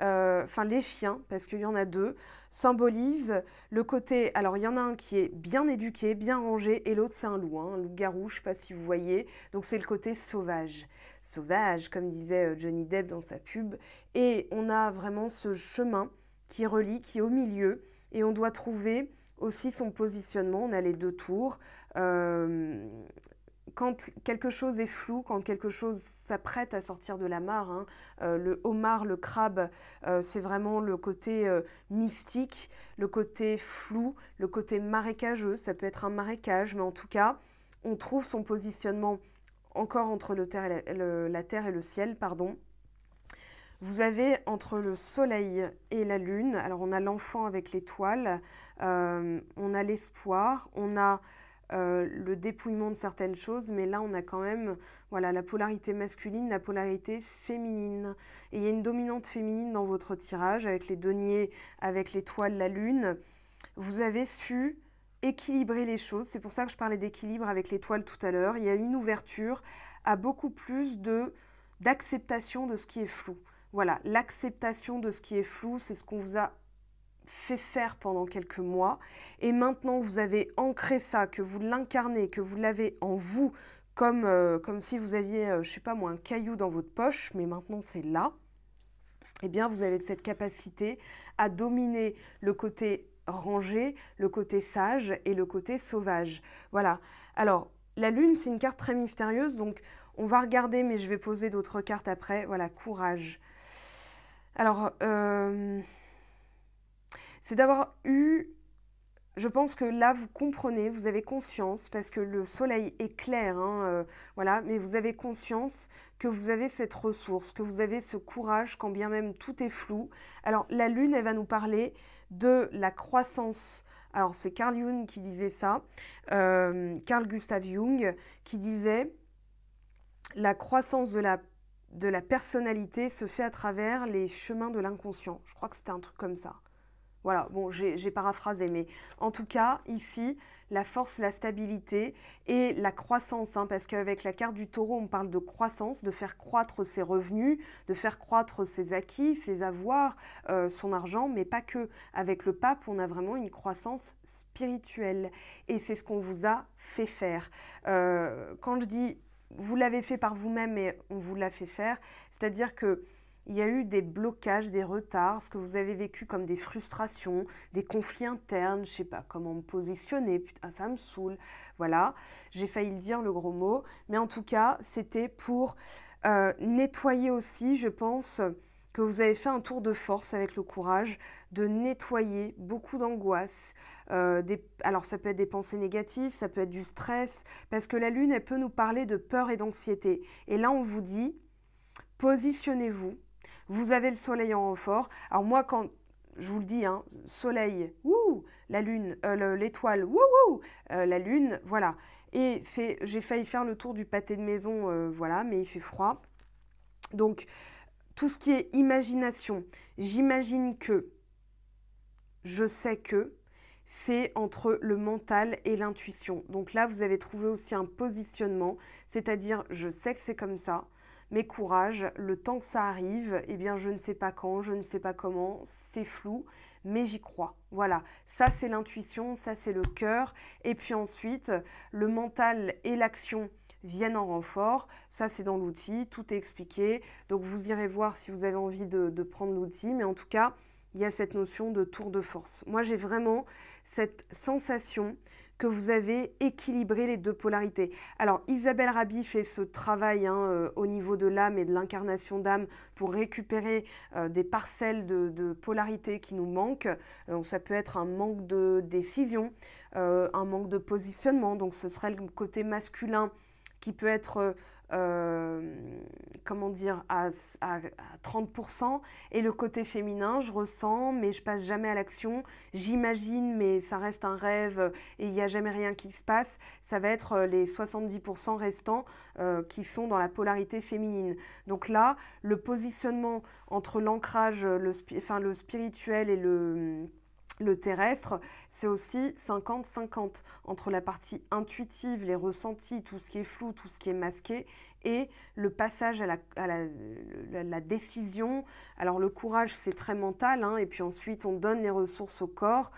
les chiens, parce qu'il y en a 2, symbolisent le côté... Alors, il y en a un qui est bien éduqué, bien rangé, et l'autre, c'est un loup, hein, un loup-garou, je ne sais pas si vous voyez. Donc, c'est le côté sauvage. Sauvage, comme disait Johnny Depp dans sa pub. Et on a vraiment ce chemin qui relie, qui est au milieu, et on doit trouver aussi son positionnement. On a les 2 tours. Quand quelque chose est flou, quand quelque chose s'apprête à sortir de la mare, hein, le homard, le crabe, c'est vraiment le côté mystique, le côté flou, le côté marécageux. Ça peut être un marécage, mais en tout cas, on trouve son positionnement encore entre la terre et le ciel, pardon. Vous avez entre le soleil et la lune, alors on a l'enfant avec l'étoile, on a l'espoir, on a le dépouillement de certaines choses, mais là on a quand même voilà, la polarité masculine, la polarité féminine. Et il y a une dominante féminine dans votre tirage, avec les deniers, avec l'étoile, la lune. Vous avez su équilibrer les choses, c'est pour ça que je parlais d'équilibre avec l'étoile tout à l'heure. Il y a une ouverture à beaucoup plus d'acceptation de ce qui est flou. Voilà, l'acceptation de ce qui est flou, c'est ce qu'on vous a fait faire pendant quelques mois. Et maintenant que vous avez ancré ça, que vous l'incarnez, que vous l'avez en vous, comme si vous aviez, je sais pas moi, un caillou dans votre poche, mais maintenant c'est là, eh bien vous avez cette capacité à dominer le côté rangé, le côté sage et le côté sauvage. Voilà. Alors, la lune, c'est une carte très mystérieuse, donc on va regarder, mais je vais poser d'autres cartes après. Voilà, courage. Alors, c'est d'avoir eu... Je pense que là, vous comprenez, vous avez conscience, parce que le soleil est clair, hein, voilà, mais vous avez conscience que vous avez cette ressource, que vous avez ce courage, quand bien même tout est flou. Alors, la lune, elle va nous parler de la croissance. Alors, c'est Carl Jung qui disait ça, Carl Gustav Jung, qui disait la croissance de la personnalité se fait à travers les chemins de l'inconscient. Je crois que c'était un truc comme ça. Voilà, bon, j'ai paraphrasé, mais en tout cas, ici, la force, la stabilité et la croissance, hein, parce qu'avec la carte du taureau, on parle de croissance, de faire croître ses revenus, de faire croître ses acquis, ses avoirs, son argent, mais pas que. Avec le pape, on a vraiment une croissance spirituelle et c'est ce qu'on vous a fait faire. Quand je dis vous l'avez fait par vous-même et on vous l'a fait faire, c'est-à-dire que il y a eu des blocages, des retards, ce que vous avez vécu comme des frustrations, des conflits internes, je ne sais pas comment me positionner, putain, ça me saoule, voilà. J'ai failli le dire, le gros mot, mais en tout cas, c'était pour nettoyer aussi, je pense, que vous avez fait un tour de force avec le courage de nettoyer beaucoup d'angoisse. Alors ça peut être des pensées négatives, ça peut être du stress, parce que la lune, elle peut nous parler de peur et d'anxiété. Et là, on vous dit, positionnez-vous. Vous avez le soleil en renfort. Alors moi, quand je vous le dis, hein, soleil, wouh, la lune, l'étoile, wouh, la lune, voilà. Et j'ai failli faire le tour du pâté de maison, voilà, mais il fait froid. Donc, tout ce qui est imagination, j'imagine que, je sais que, c'est entre le mental et l'intuition. Donc là, vous avez trouvé aussi un positionnement, c'est-à-dire, je sais que c'est comme ça, mais courage, le temps que ça arrive, eh bien je ne sais pas quand, je ne sais pas comment, c'est flou, mais j'y crois. Voilà, ça c'est l'intuition, ça c'est le cœur, et puis ensuite, le mental et l'action viennent en renfort, ça c'est dans l'outil, tout est expliqué, donc vous irez voir si vous avez envie de prendre l'outil, mais en tout cas, il y a cette notion de tour de force. Moi j'ai vraiment cette sensation que vous avez équilibré les deux polarités. Alors Isabelle Rabi fait ce travail hein, au niveau de l'âme et de l'incarnation d'âme pour récupérer des parcelles de polarité qui nous manquent. Donc ça peut être un manque de décision, un manque de positionnement, donc ce serait le côté masculin qui peut être comment dire, à 30%, et le côté féminin, je ressens, mais je passe jamais à l'action, j'imagine, mais ça reste un rêve, et il n'y a jamais rien qui se passe, ça va être les 70% restants qui sont dans la polarité féminine. Donc là, le positionnement entre l'ancrage, le spirituel et le terrestre, c'est aussi 50-50 entre la partie intuitive, les ressentis, tout ce qui est flou, tout ce qui est masqué, et le passage à la décision. Alors le courage, c'est très mental, hein, et puis ensuite on donne les ressources au corps,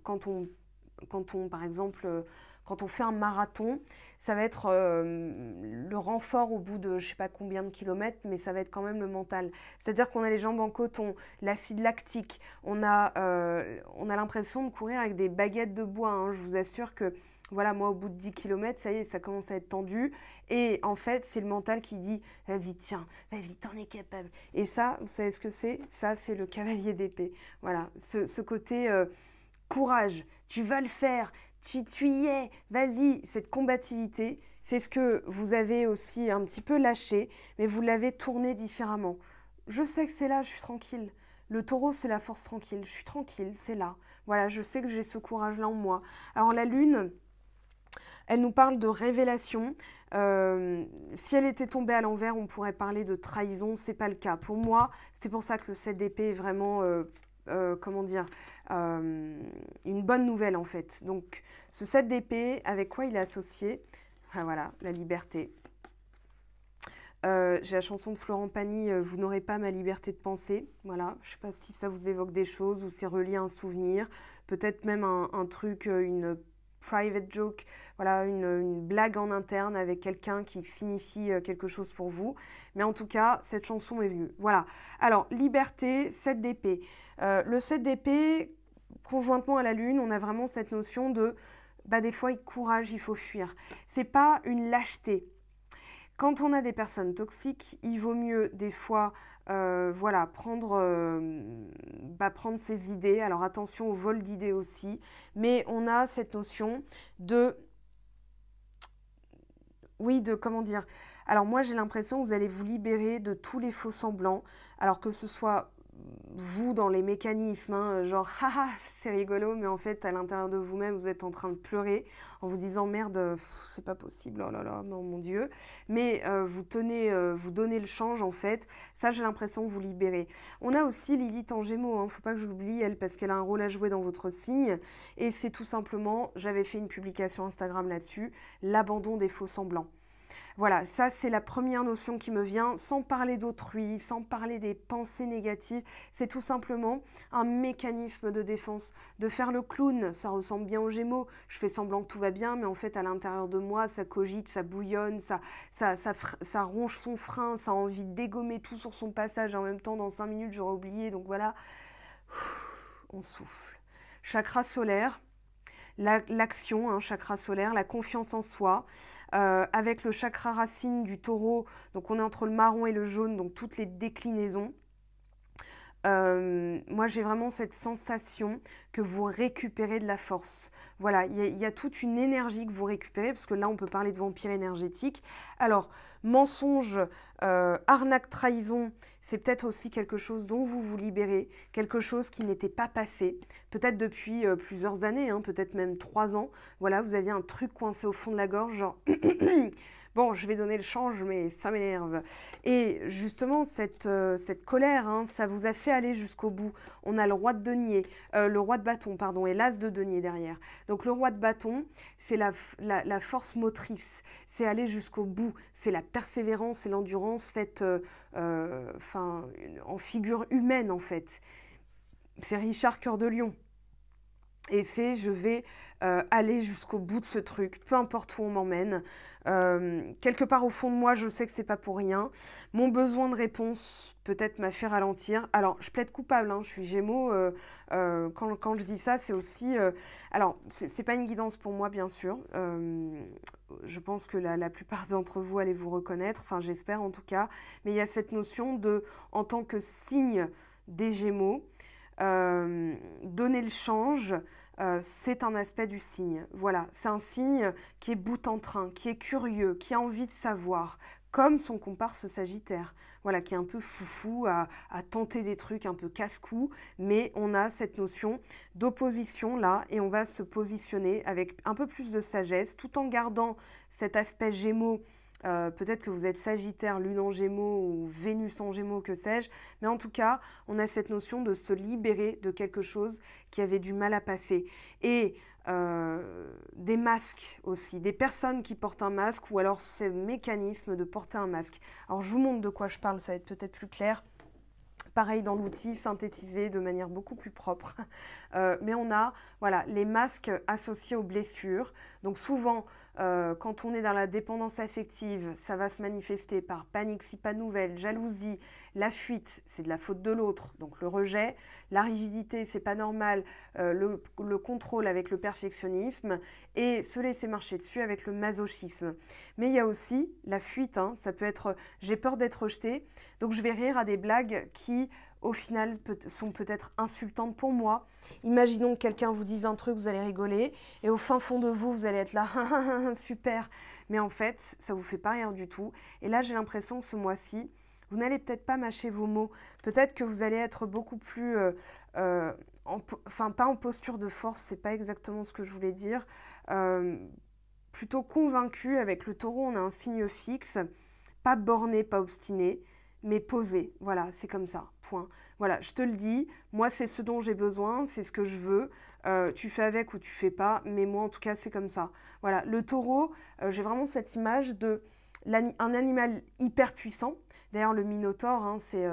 quand on, par exemple, quand on fait un marathon, ça va être le renfort au bout de je ne sais pas combien de kilomètres, mais ça va être quand même le mental. C'est-à-dire qu'on a les jambes en coton, l'acide lactique, on a l'impression de courir avec des baguettes de bois. Hein. Je vous assure que, voilà, moi, au bout de 10 kilomètres, ça y est, ça commence à être tendu. Et en fait, c'est le mental qui dit « Vas-y, tiens, vas-y, t'en es capable ». Et ça, vous savez ce que c'est? Ça, c'est le cavalier d'épée. Voilà, ce côté courage, tu vas le faire. Tu y es, vas-y, cette combativité, c'est ce que vous avez aussi un petit peu lâché, mais vous l'avez tourné différemment. Je sais que c'est là, je suis tranquille. Le taureau, c'est la force tranquille. Je suis tranquille, c'est là. Voilà, je sais que j'ai ce courage-là en moi. Alors la lune, Elle nous parle de révélation. Si elle était tombée à l'envers, on pourrait parler de trahison. C'est pas le cas. Pour moi, c'est pour ça que le 7 d'épée est vraiment, comment dire, une bonne nouvelle en fait. Donc, ce 7 d'épée, avec quoi il est associé? Ah, voilà, la liberté. J'ai la chanson de Florent Pagny, Vous n'aurez pas ma liberté de penser. Voilà, je ne sais pas si ça vous évoque des choses ou c'est relié à un souvenir. Peut-être même un truc, une private joke, voilà, une blague en interne avec quelqu'un qui signifie quelque chose pour vous. Mais en tout cas, cette chanson est venue. Voilà. Alors, liberté, 7 d'épée. Le 7 d'épée, conjointement à la lune, on a vraiment cette notion de, bah, des fois, courage, il faut fuir. C'est pas une lâcheté. Quand on a des personnes toxiques, il vaut mieux des fois voilà, prendre ses idées. Alors attention au vol d'idées aussi. Mais on a cette notion de, oui, de comment dire. Alors moi j'ai l'impression que vous allez vous libérer de tous les faux semblants. Alors que ce soit vous dans les mécanismes, hein, genre haha c'est rigolo, mais en fait à l'intérieur de vous-même vous êtes en train de pleurer en vous disant merde, c'est pas possible, oh là là, non mon Dieu. Mais vous donnez le change en fait. Ça j'ai l'impression que vous libérez. On a aussi Lilith en Gémeaux, hein, faut pas que je l'oublie elle parce qu'elle a un rôle à jouer dans votre signe et c'est tout simplement, j'avais fait une publication Instagram là-dessus, l'abandon des faux semblants. Voilà, ça c'est la première notion qui me vient, sans parler d'autrui, sans parler des pensées négatives. C'est tout simplement un mécanisme de défense. De faire le clown, ça ressemble bien aux Gémeaux. Je fais semblant que tout va bien, mais en fait à l'intérieur de moi, ça cogite, ça bouillonne, ça ronge son frein, ça a envie de dégommer tout sur son passage. En même temps, dans 5 minutes, j'aurais oublié. Donc voilà, on souffle. Chakra solaire, l'action, hein, chakra solaire, la confiance en soi. Avec le chakra racine du taureau, donc on est entre le marron et le jaune, donc toutes les déclinaisons. Moi j'ai vraiment cette sensation que vous récupérez de la force. Voilà, il y a toute une énergie que vous récupérez, parce que là on peut parler de vampire énergétique. Alors, mensonge, arnaque, trahison, c'est peut-être aussi quelque chose dont vous vous libérez, quelque chose qui n'était pas passé, peut-être depuis plusieurs années, hein, peut-être même 3 ans. Voilà, vous aviez un truc coincé au fond de la gorge, genre bon, je vais donner le change, mais ça m'énerve. Et justement, cette colère, hein, ça vous a fait aller jusqu'au bout. On a le roi de denier, le roi de bâton, pardon, et l'as de denier derrière. Donc le roi de bâton, c'est la force motrice, c'est aller jusqu'au bout, c'est la persévérance et l'endurance faite en figure humaine en fait. C'est Richard Cœur de Lion. Et c'est je vais aller jusqu'au bout de ce truc, peu importe où on m'emmène. Quelque part au fond de moi, je sais que c'est pas pour rien. Mon besoin de réponse peut-être m'a fait ralentir. Alors, je plaide coupable, hein, je suis Gémeaux. Quand je dis ça, c'est aussi... alors, c'est pas une guidance pour moi, bien sûr. Je pense que la plupart d'entre vous allez vous reconnaître, enfin j'espère en tout cas. Mais il y a cette notion de, en tant que signe des Gémeaux, donner le change, c'est un aspect du signe. Voilà, c'est un signe qui est bout en train, qui est curieux, qui a envie de savoir, comme son comparse Sagittaire. Voilà, qui est un peu foufou, à tenter des trucs un peu casse-cou, mais on a cette notion d'opposition là, et on va se positionner avec un peu plus de sagesse, tout en gardant cet aspect Gémeaux. Peut-être que vous êtes Sagittaire, Lune en Gémeaux ou Vénus en Gémeaux, que sais-je. Mais en tout cas, on a cette notion de se libérer de quelque chose qui avait du mal à passer. Et des masques aussi, des personnes qui portent un masque ou alors ces mécanismes de porter un masque. Alors je vous montre de quoi je parle, ça va être peut-être plus clair. Pareil dans l'outil, synthétisé de manière beaucoup plus propre. Mais on a voilà, les masques associés aux blessures. Donc souvent, quand on est dans la dépendance affective, ça va se manifester par panique si pas de nouvelles, jalousie, la fuite, c'est de la faute de l'autre, donc le rejet, la rigidité, c'est pas normal, le contrôle avec le perfectionnisme et se laisser marcher dessus avec le masochisme. Mais il y a aussi la fuite, hein, ça peut être j'ai peur d'être rejeté, donc je vais rire à des blagues qui au final sont peut-être insultantes pour moi. Imaginons que quelqu'un vous dise un truc, vous allez rigoler, et au fin fond de vous, vous allez être là, super. Mais en fait, ça vous fait pas rire du tout. Et là, j'ai l'impression que ce mois-ci, vous n'allez peut-être pas mâcher vos mots. Peut-être que vous allez être beaucoup plus, enfin pas en posture de force, c'est pas exactement ce que je voulais dire. plutôt convaincu. Avec le taureau, on a un signe fixe, pas borné, pas obstiné, mais posé. Voilà, c'est comme ça, point. Voilà, je te le dis, moi c'est ce dont j'ai besoin, c'est ce que je veux. Tu fais avec ou tu fais pas, mais moi en tout cas c'est comme ça. Voilà, le taureau, j'ai vraiment cette image de un animal hyper puissant. D'ailleurs le minotaure, hein, c'est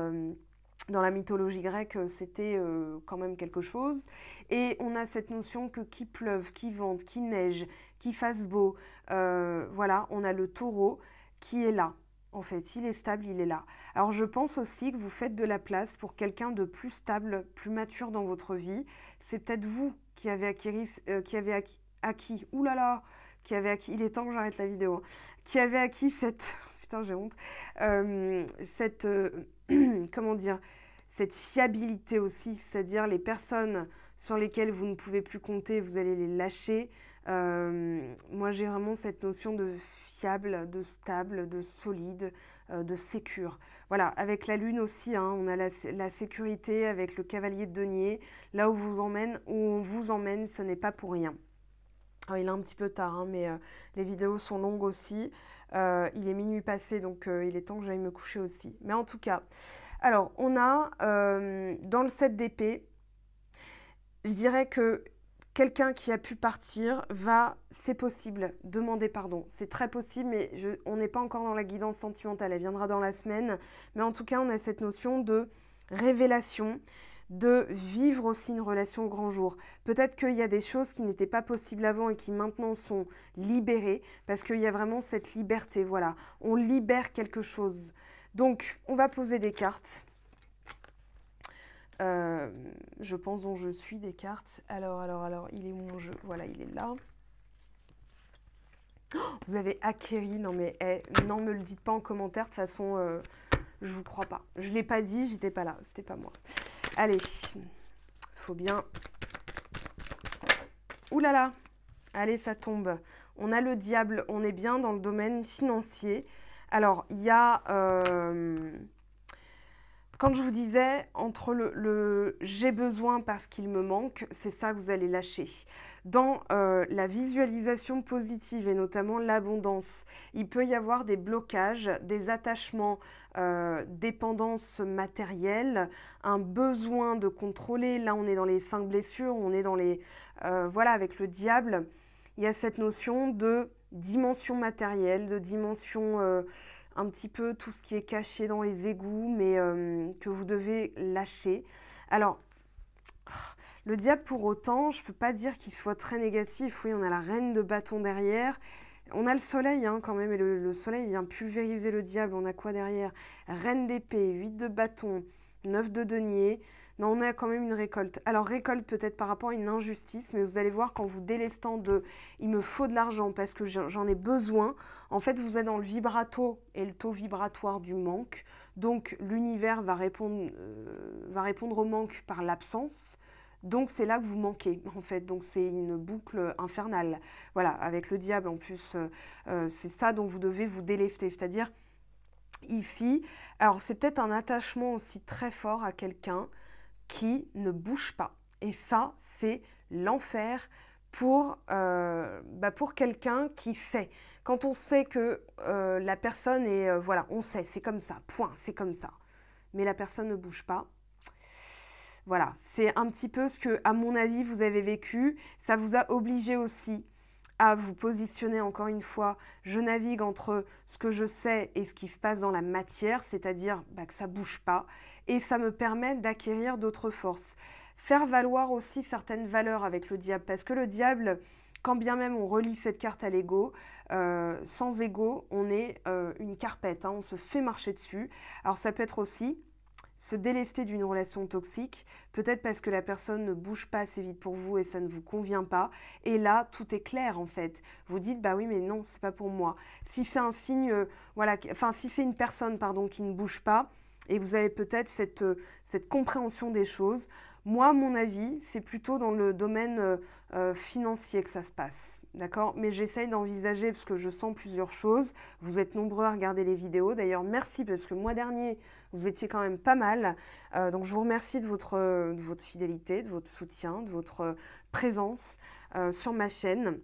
dans la mythologie grecque, c'était quand même quelque chose. Et on a cette notion que qu'il pleuve, qu'il vente, qu'il neige, qu'il fasse beau, voilà, on a le taureau qui est là. En fait, il est stable, il est là. Alors, je pense aussi que vous faites de la place pour quelqu'un de plus stable, plus mature dans votre vie. C'est peut-être vous qui avez acquis, oulala, qui avez acquis, il est temps que j'arrête la vidéo, qui avez acquis cette, putain, j'ai honte, comment dire, cette fiabilité aussi, c'est-à-dire les personnes sur lesquelles vous ne pouvez plus compter, vous allez les lâcher. Moi, j'ai vraiment cette notion de fiable, de stable, de solide, de sécure. Voilà, avec la lune aussi, hein, on a la sécurité avec le cavalier de denier. Là où on vous emmène, ce n'est pas pour rien. Alors, il est un petit peu tard, hein, mais les vidéos sont longues aussi. Il est minuit passé, donc il est temps que j'aille me coucher aussi. Mais en tout cas, alors, on a dans le 7 d'épée, je dirais que quelqu'un qui a pu partir c'est possible, demander pardon. C'est très possible, mais on n'est pas encore dans la guidance sentimentale. Elle viendra dans la semaine. Mais en tout cas, on a cette notion de révélation, de vivre aussi une relation au grand jour. Peut-être qu'il y a des choses qui n'étaient pas possibles avant et qui maintenant sont libérées, parce qu'il y a vraiment cette liberté. Voilà, on libère quelque chose. Donc, on va poser des cartes. Je pense dont je suis des cartes. Alors, il est où mon jeu? Voilà, il est là. Oh, vous avez acquéri. Non, mais non, me le dites pas en commentaire. De toute façon, je vous crois pas. Je l'ai pas dit, j'étais pas là. C'était pas moi. Allez, faut bien. Ouh là là. Allez, ça tombe. On a le diable. On est bien dans le domaine financier. Alors, il y a. Quand je vous disais, entre le j'ai besoin parce qu'il me manque, c'est ça que vous allez lâcher. Dans la visualisation positive et notamment l'abondance, il peut y avoir des blocages, des attachements, dépendance matérielle, un besoin de contrôler. Là, on est dans les 5 blessures, on est dans les... voilà, avec le diable, il y a cette notion de dimension matérielle, de dimension... un petit peu tout ce qui est caché dans les égouts, mais que vous devez lâcher. Alors, le diable pour autant, je ne peux pas dire qu'il soit très négatif. Oui, on a la reine de bâton derrière. On a le soleil hein, quand même, et le soleil vient pulvériser le diable. On a quoi derrière? Reine d'épée, 8 de bâton, 9 de denier. Non, on a quand même une récolte. Alors, récolte peut-être par rapport à une injustice, mais vous allez voir qu'en vous délestant de « il me faut de l'argent parce que j'en ai besoin », en fait, vous êtes dans le vibrato et le taux vibratoire du manque. Donc, l'univers va répondre au manque par l'absence. Donc, c'est là que vous manquez, en fait. Donc, c'est une boucle infernale. Voilà, avec le diable, en plus, c'est ça dont vous devez vous délester. C'est-à-dire, ici, alors, c'est peut-être un attachement aussi très fort à quelqu'un qui ne bouge pas. Et ça, c'est l'enfer pour quelqu'un qui sait. Quand on sait que la personne est... voilà, on sait, c'est comme ça, point, c'est comme ça. Mais la personne ne bouge pas. Voilà, c'est un petit peu ce que, à mon avis, vous avez vécu. Ça vous a obligé aussi à vous positionner, encore une fois. Je navigue entre ce que je sais et ce qui se passe dans la matière, c'est-à-dire que ça ne bouge pas. Et ça me permet d'acquérir d'autres forces. Faire valoir aussi certaines valeurs avec le diable. Parce que le diable, quand bien même on relie cette carte à l'ego, sans ego, on est une carpette. Hein, on se fait marcher dessus. Alors ça peut être aussi se délester d'une relation toxique, peut-être parce que la personne ne bouge pas assez vite pour vous et ça ne vous convient pas. Et là, tout est clair en fait. Vous dites, bah oui, mais non, c'est pas pour moi. Si c'est un signe, voilà, enfin, si c'est une personne, pardon, qui ne bouge pas, et vous avez peut-être cette compréhension des choses, moi, à mon avis, c'est plutôt dans le domaine financier que ça se passe. D'accord? Mais j'essaye d'envisager parce que je sens plusieurs choses. Vous êtes nombreux à regarder les vidéos. D'ailleurs, merci parce que le mois dernier, vous étiez quand même pas mal. Donc, je vous remercie de votre fidélité, de votre soutien, de votre présence sur ma chaîne.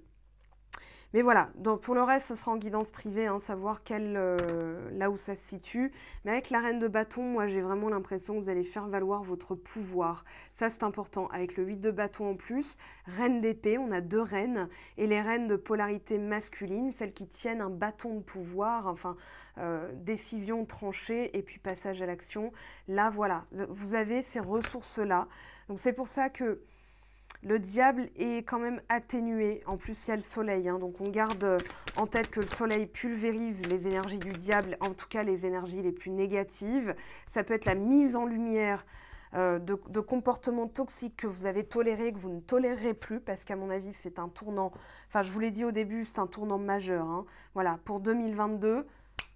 Mais voilà, donc pour le reste, ce sera en guidance privée, hein, savoir là où ça se situe. Mais avec la reine de bâton, moi j'ai vraiment l'impression que vous allez faire valoir votre pouvoir. Ça c'est important. Avec le 8 de bâton en plus, reine d'épée, on a 2 reines. Et les reines de polarité masculine, celles qui tiennent un bâton de pouvoir, enfin décision tranchée et puis passage à l'action. Là voilà, vous avez ces ressources-là. Donc c'est pour ça que le diable est quand même atténué. En plus, il y a le soleil. Hein, donc, on garde en tête que le soleil pulvérise les énergies du diable, en tout cas les énergies les plus négatives. Ça peut être la mise en lumière de comportements toxiques que vous avez tolérés, que vous ne tolérez plus, parce qu'à mon avis, c'est un tournant. Enfin, je vous l'ai dit au début, c'est un tournant majeur. Hein. Voilà, pour 2022.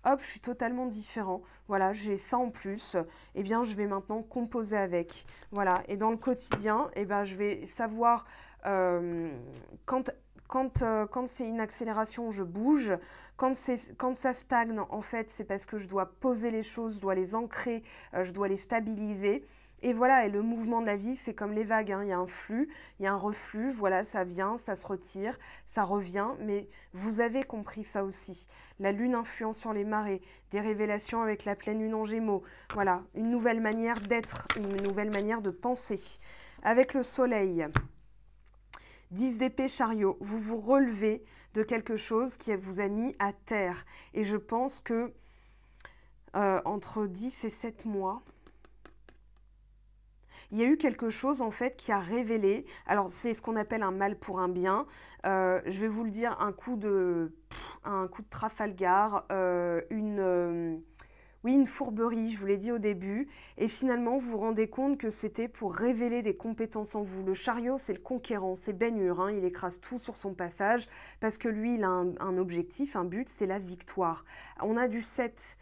Hop, je suis totalement différent. Voilà, j'ai ça en plus. Eh bien, je vais maintenant composer avec. Voilà, et dans le quotidien, eh ben, je vais savoir quand c'est une accélération, je bouge. Quand ça stagne, en fait, c'est parce que je dois poser les choses, je dois les ancrer, je dois les stabiliser. Et voilà, et le mouvement de la vie, c'est comme les vagues, hein. Il y a un flux, il y a un reflux, voilà, ça vient, ça se retire, ça revient, mais vous avez compris ça aussi. La lune influence sur les marées, des révélations avec la pleine lune en Gémeaux, voilà, une nouvelle manière d'être, une nouvelle manière de penser. Avec le soleil, 10 d'épée chariot, vous vous relevez de quelque chose qui vous a mis à terre. Et je pense que entre 10 et 7 mois, il y a eu quelque chose en fait qui a révélé, alors c'est ce qu'on appelle un mal pour un bien, je vais vous le dire, un coup de Trafalgar, oui, une fourberie, je vous l'ai dit au début, et finalement vous vous rendez compte que c'était pour révéler des compétences en vous. Le chariot, c'est le conquérant, c'est Ben-Hur, hein, il écrase tout sur son passage, parce que lui, il a un objectif, un but, c'est la victoire. On a du 7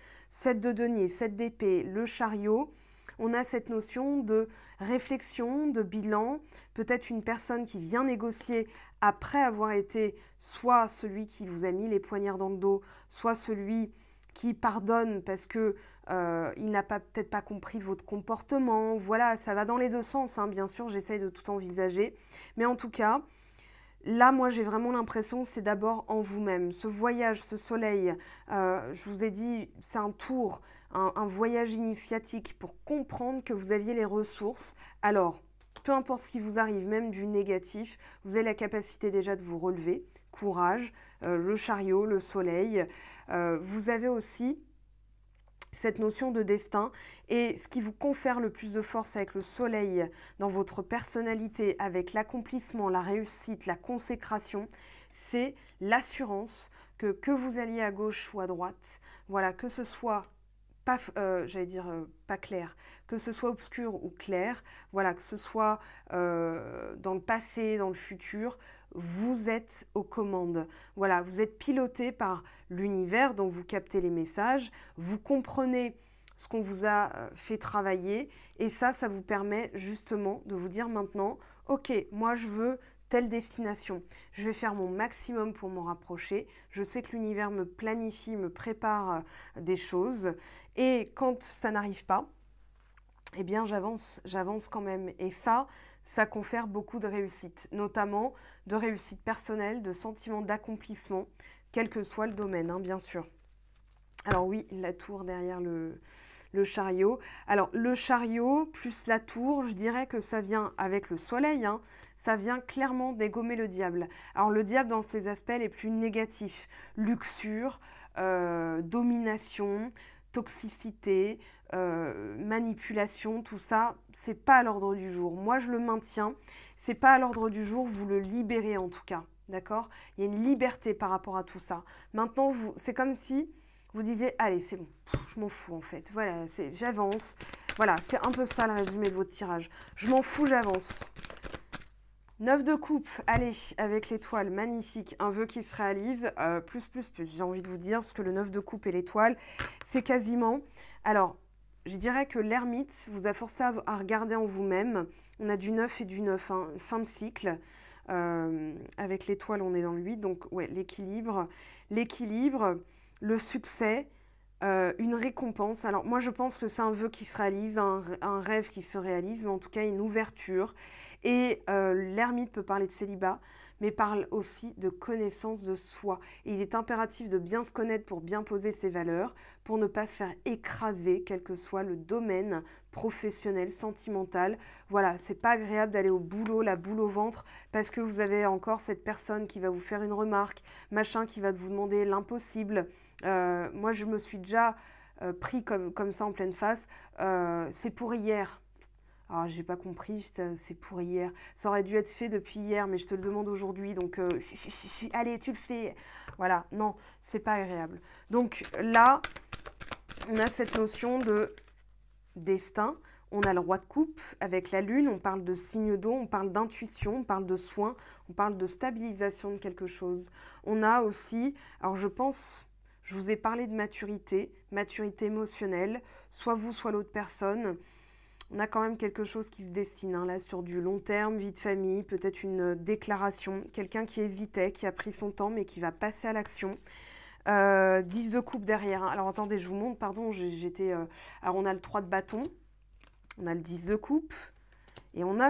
de denier, 7 d'épée, le chariot. On a cette notion de réflexion, de bilan, peut-être une personne qui vient négocier après avoir été soit celui qui vous a mis les poignards dans le dos, soit celui qui pardonne parce que il n'a peut-être pas compris votre comportement. Voilà, ça va dans les deux sens, hein, bien sûr, j'essaye de tout envisager. Mais en tout cas, là, moi, j'ai vraiment l'impression que c'est d'abord en vous-même. Ce voyage, ce soleil, je vous ai dit, c'est un tour, un voyage initiatique pour comprendre que vous aviez les ressources. Alors, peu importe ce qui vous arrive, même du négatif, vous avez la capacité déjà de vous relever. Courage, le chariot, le soleil. Vous avez aussi cette notion de destin, et ce qui vous confère le plus de force avec le soleil dans votre personnalité, avec l'accomplissement, la réussite, la consécration, c'est l'assurance que vous alliez à gauche ou à droite, voilà, que ce soit pas, pas clair, que ce soit obscur ou clair, voilà, que ce soit dans le passé, dans le futur, vous êtes aux commandes. Voilà, vous êtes piloté par l'univers, donc vous captez les messages, vous comprenez ce qu'on vous a fait travailler, et ça vous permet justement de vous dire maintenant, ok, moi je veux telle destination, je vais faire mon maximum pour m'en rapprocher, je sais que l'univers me planifie, me prépare des choses, et quand ça n'arrive pas, eh bien j'avance quand même, et ça confère beaucoup de réussite, notamment de réussite personnelle, de sentiment d'accomplissement, quel que soit le domaine, hein, bien sûr. Alors oui, la tour derrière le chariot. Alors le chariot plus la tour, je dirais que ça vient avec le soleil, hein, ça vient clairement dégommer le diable. Alors le diable dans ses aspects les plus négatifs, luxure, domination, toxicité, manipulation, tout ça, c'est pas à l'ordre du jour. Moi je le maintiens, c'est pas à l'ordre du jour, vous le libérez en tout cas, d'accord? Il y a une liberté par rapport à tout ça. Maintenant, c'est comme si vous disiez, allez, c'est bon, je m'en fous en fait. Voilà, j'avance. Voilà, c'est un peu ça le résumé de votre tirage. Je m'en fous, j'avance. 9 de coupe, allez, avec l'étoile, magnifique, un vœu qui se réalise, plus, j'ai envie de vous dire, parce que le 9 de coupe et l'étoile, c'est quasiment... Alors, je dirais que l'ermite vous a forcé à regarder en vous-même. On a du 9 et du 9, hein, fin de cycle. Avec l'étoile, on est dans le 8, donc ouais, l'équilibre, le succès, une récompense. Alors moi, je pense que c'est un vœu qui se réalise, un rêve qui se réalise, mais en tout cas, une ouverture. Et l'ermite peut parler de célibat, mais parle aussi de connaissance de soi. Et il est impératif de bien se connaître pour bien poser ses valeurs, pour ne pas se faire écraser, quel que soit le domaine professionnel, sentimental. Voilà, c'est pas agréable d'aller au boulot, la boule au ventre, parce que vous avez encore cette personne qui va vous faire une remarque, machin, qui va vous demander l'impossible. Moi, je me suis déjà pris comme ça en pleine face. C'est pour hier. Alors, j'ai pas compris, c'est pour hier. Ça aurait dû être fait depuis hier, mais je te le demande aujourd'hui, donc allez, tu le fais. Voilà, non, c'est pas agréable. Donc là, on a cette notion de destin. On a le roi de coupe avec la lune, on parle de signe d'eau, on parle d'intuition, on parle de soin, on parle de stabilisation de quelque chose. On a aussi, alors je pense, je vous ai parlé de maturité, maturité émotionnelle, soit vous, soit l'autre personne. On a quand même quelque chose qui se dessine hein, là sur du long terme, vie de famille, peut-être une déclaration, quelqu'un qui hésitait, qui a pris son temps mais qui va passer à l'action. 10 de coupe derrière. Hein. Alors attendez, je vous montre, pardon, j'étais... Alors on a le 3 de bâton, on a le 10 de coupe et on a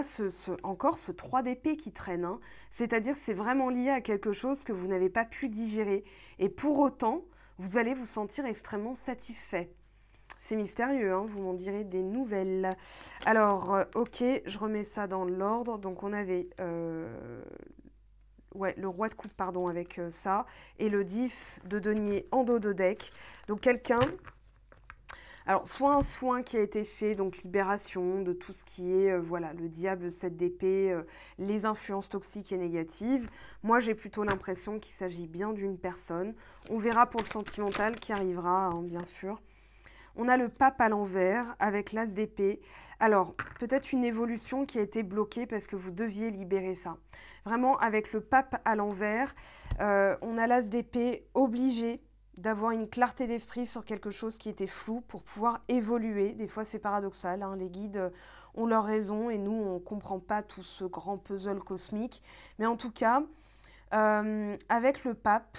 encore ce 3 d'épée qui traîne. Hein. C'est-à-dire que c'est vraiment lié à quelque chose que vous n'avez pas pu digérer. Et pour autant, vous allez vous sentir extrêmement satisfait. C'est mystérieux, hein, vous m'en direz des nouvelles. Alors, ok, je remets ça dans l'ordre. Donc, on avait ouais, le roi de coupe, pardon, avec ça. Et le 10 de denier en dos de deck. Donc, quelqu'un... Alors, soit un soin qui a été fait, donc libération de tout ce qui est, voilà, le diable, le 7 d'épée, les influences toxiques et négatives. Moi, j'ai plutôt l'impression qu'il s'agit bien d'une personne. On verra pour le sentimental qui arrivera, hein, bien sûr. On a le pape à l'envers avec l'as d'épée. Alors, peut-être une évolution qui a été bloquée parce que vous deviez libérer ça. Vraiment, avec le pape à l'envers, on a l'as d'épée obligé d'avoir une clarté d'esprit sur quelque chose qui était flou pour pouvoir évoluer. Des fois, c'est paradoxal. Hein, les guides ont leur raison et nous, on ne comprend pas tout ce grand puzzle cosmique. Mais en tout cas, avec le pape,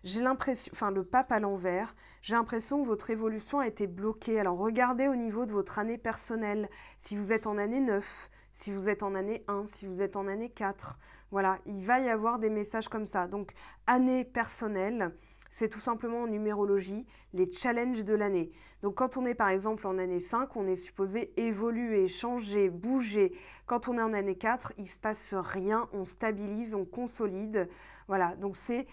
j'ai l'impression, enfin le pape à l'envers, j'ai l'impression que votre évolution a été bloquée. Alors regardez au niveau de votre année personnelle, si vous êtes en année 9, si vous êtes en année 1, si vous êtes en année 4. Voilà, il va y avoir des messages comme ça. Donc année personnelle, c'est tout simplement en numérologie les challenges de l'année. Donc quand on est par exemple en année 5, on est supposé évoluer, changer, bouger. Quand on est en année 4, il ne se passe rien, on stabilise, on consolide. Voilà, donc c'est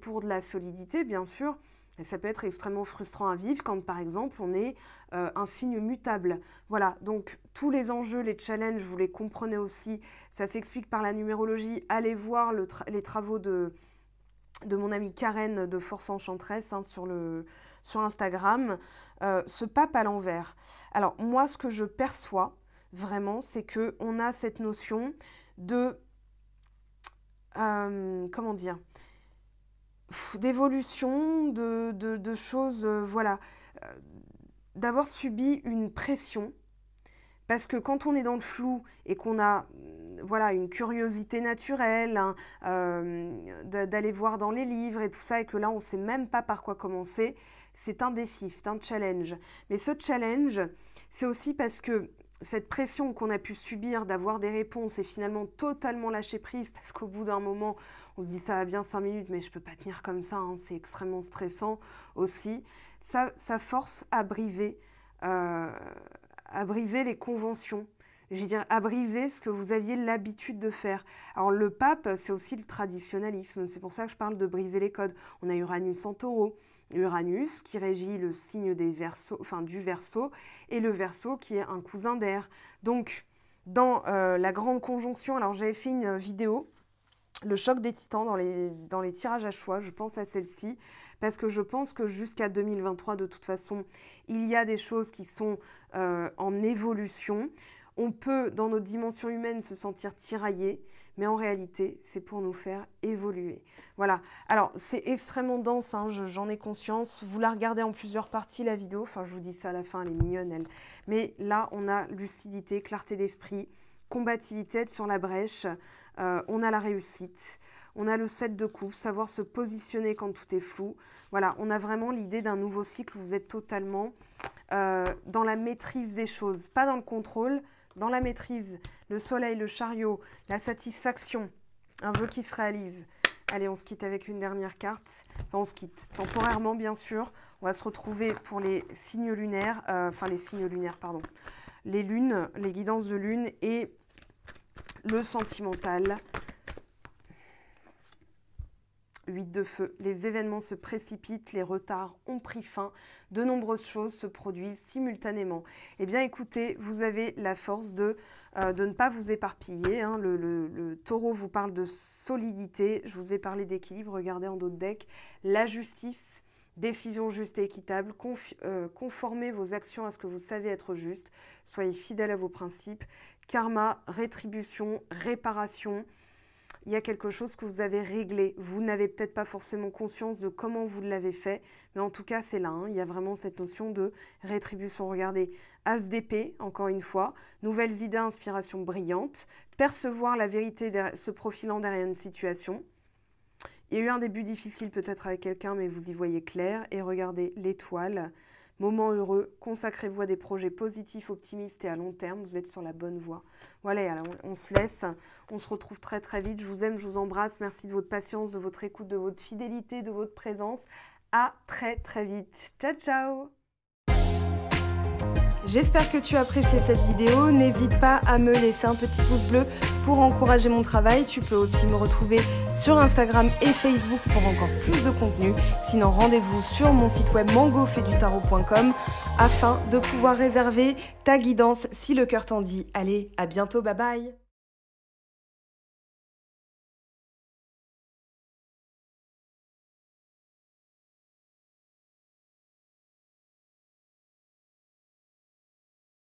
pour de la solidité, bien sûr. Et ça peut être extrêmement frustrant à vivre quand, par exemple, on est un signe mutable. Voilà, donc tous les enjeux, les challenges, vous les comprenez aussi. Ça s'explique par la numérologie. Allez voir les travaux de mon amie Karen de Force Enchanteresse hein, sur Instagram. Ce pape à l'envers. Alors, moi, ce que je perçois, vraiment, c'est qu'on a cette notion de... comment dire, d'évolution, de choses, voilà, d'avoir subi une pression, parce que quand on est dans le flou et qu'on a, voilà, une curiosité naturelle, hein, d'aller voir dans les livres et tout ça, et que là, on ne sait même pas par quoi commencer, c'est un défi, c'est un challenge. Mais ce challenge, c'est aussi parce que cette pression qu'on a pu subir d'avoir des réponses et finalement totalement lâcher prise parce qu'au bout d'un moment, on se dit ça va bien 5 minutes mais je ne peux pas tenir comme ça, hein, c'est extrêmement stressant aussi. Ça force à briser les conventions. Je veux dire, à briser ce que vous aviez l'habitude de faire. Alors le pape, c'est aussi le traditionnalisme. C'est pour ça que je parle de briser les codes. On a Uranus en taureau. Uranus qui régit le signe des Verseaux, enfin, du Verseau, et le Verseau qui est un cousin d'Air. Donc, dans la grande conjonction, alors j'avais fait une vidéo, le choc des titans dans les tirages à choix, je pense à celle-ci, parce que je pense que jusqu'à 2023, de toute façon, il y a des choses qui sont en évolution. On peut, dans notre dimension humaine, se sentir tiraillé, mais en réalité, c'est pour nous faire évoluer. Voilà. Alors, c'est extrêmement dense, hein, j'en ai conscience. Vous la regardez en plusieurs parties, la vidéo. Enfin, je vous dis ça à la fin, elle est mignonne, elle. Mais là, on a lucidité, clarté d'esprit, combativité, être sur la brèche. On a la réussite. On a le 7 de coupe, savoir se positionner quand tout est flou. Voilà, on a vraiment l'idée d'un nouveau cycle où vous êtes totalement dans la maîtrise des choses. Pas dans le contrôle, dans la maîtrise, le soleil, le chariot, la satisfaction, un vœu qui se réalise. Allez, on se quitte avec une dernière carte. Enfin, on se quitte temporairement, bien sûr. On va se retrouver pour les signes lunaires, les lunes, les guidances de lune et le sentimental. 8 de feu. Les événements se précipitent, les retards ont pris fin, de nombreuses choses se produisent simultanément. Eh bien, écoutez, vous avez la force de ne pas vous éparpiller. Hein. Le taureau vous parle de solidité. Je vous ai parlé d'équilibre. Regardez en dos de deck. La justice, décision juste et équitable. Conformez vos actions à ce que vous savez être juste. Soyez fidèle à vos principes. Karma, rétribution, réparation. Il y a quelque chose que vous avez réglé. Vous n'avez peut-être pas forcément conscience de comment vous l'avez fait, mais en tout cas, c'est là. Hein. Il y a vraiment cette notion de rétribution. Regardez, As d'épée, encore une fois, nouvelles idées, inspiration brillante, percevoir la vérité se profilant derrière une situation. Il y a eu un début difficile peut-être avec quelqu'un, mais vous y voyez clair. Et regardez l'étoile. Moment heureux, consacrez-vous à des projets positifs, optimistes et à long terme. Vous êtes sur la bonne voie. Voilà, alors on se laisse. On se retrouve très très vite. Je vous aime, je vous embrasse. Merci de votre patience, de votre écoute, de votre fidélité, de votre présence. À très très vite. Ciao, ciao! J'espère que tu as apprécié cette vidéo. N'hésite pas à me laisser un petit pouce bleu pour encourager mon travail. Tu peux aussi me retrouver sur Instagram et Facebook pour encore plus de contenu. Sinon, rendez-vous sur mon site web mangofaidutarot.com afin de pouvoir réserver ta guidance si le cœur t'en dit. Allez, à bientôt, bye bye!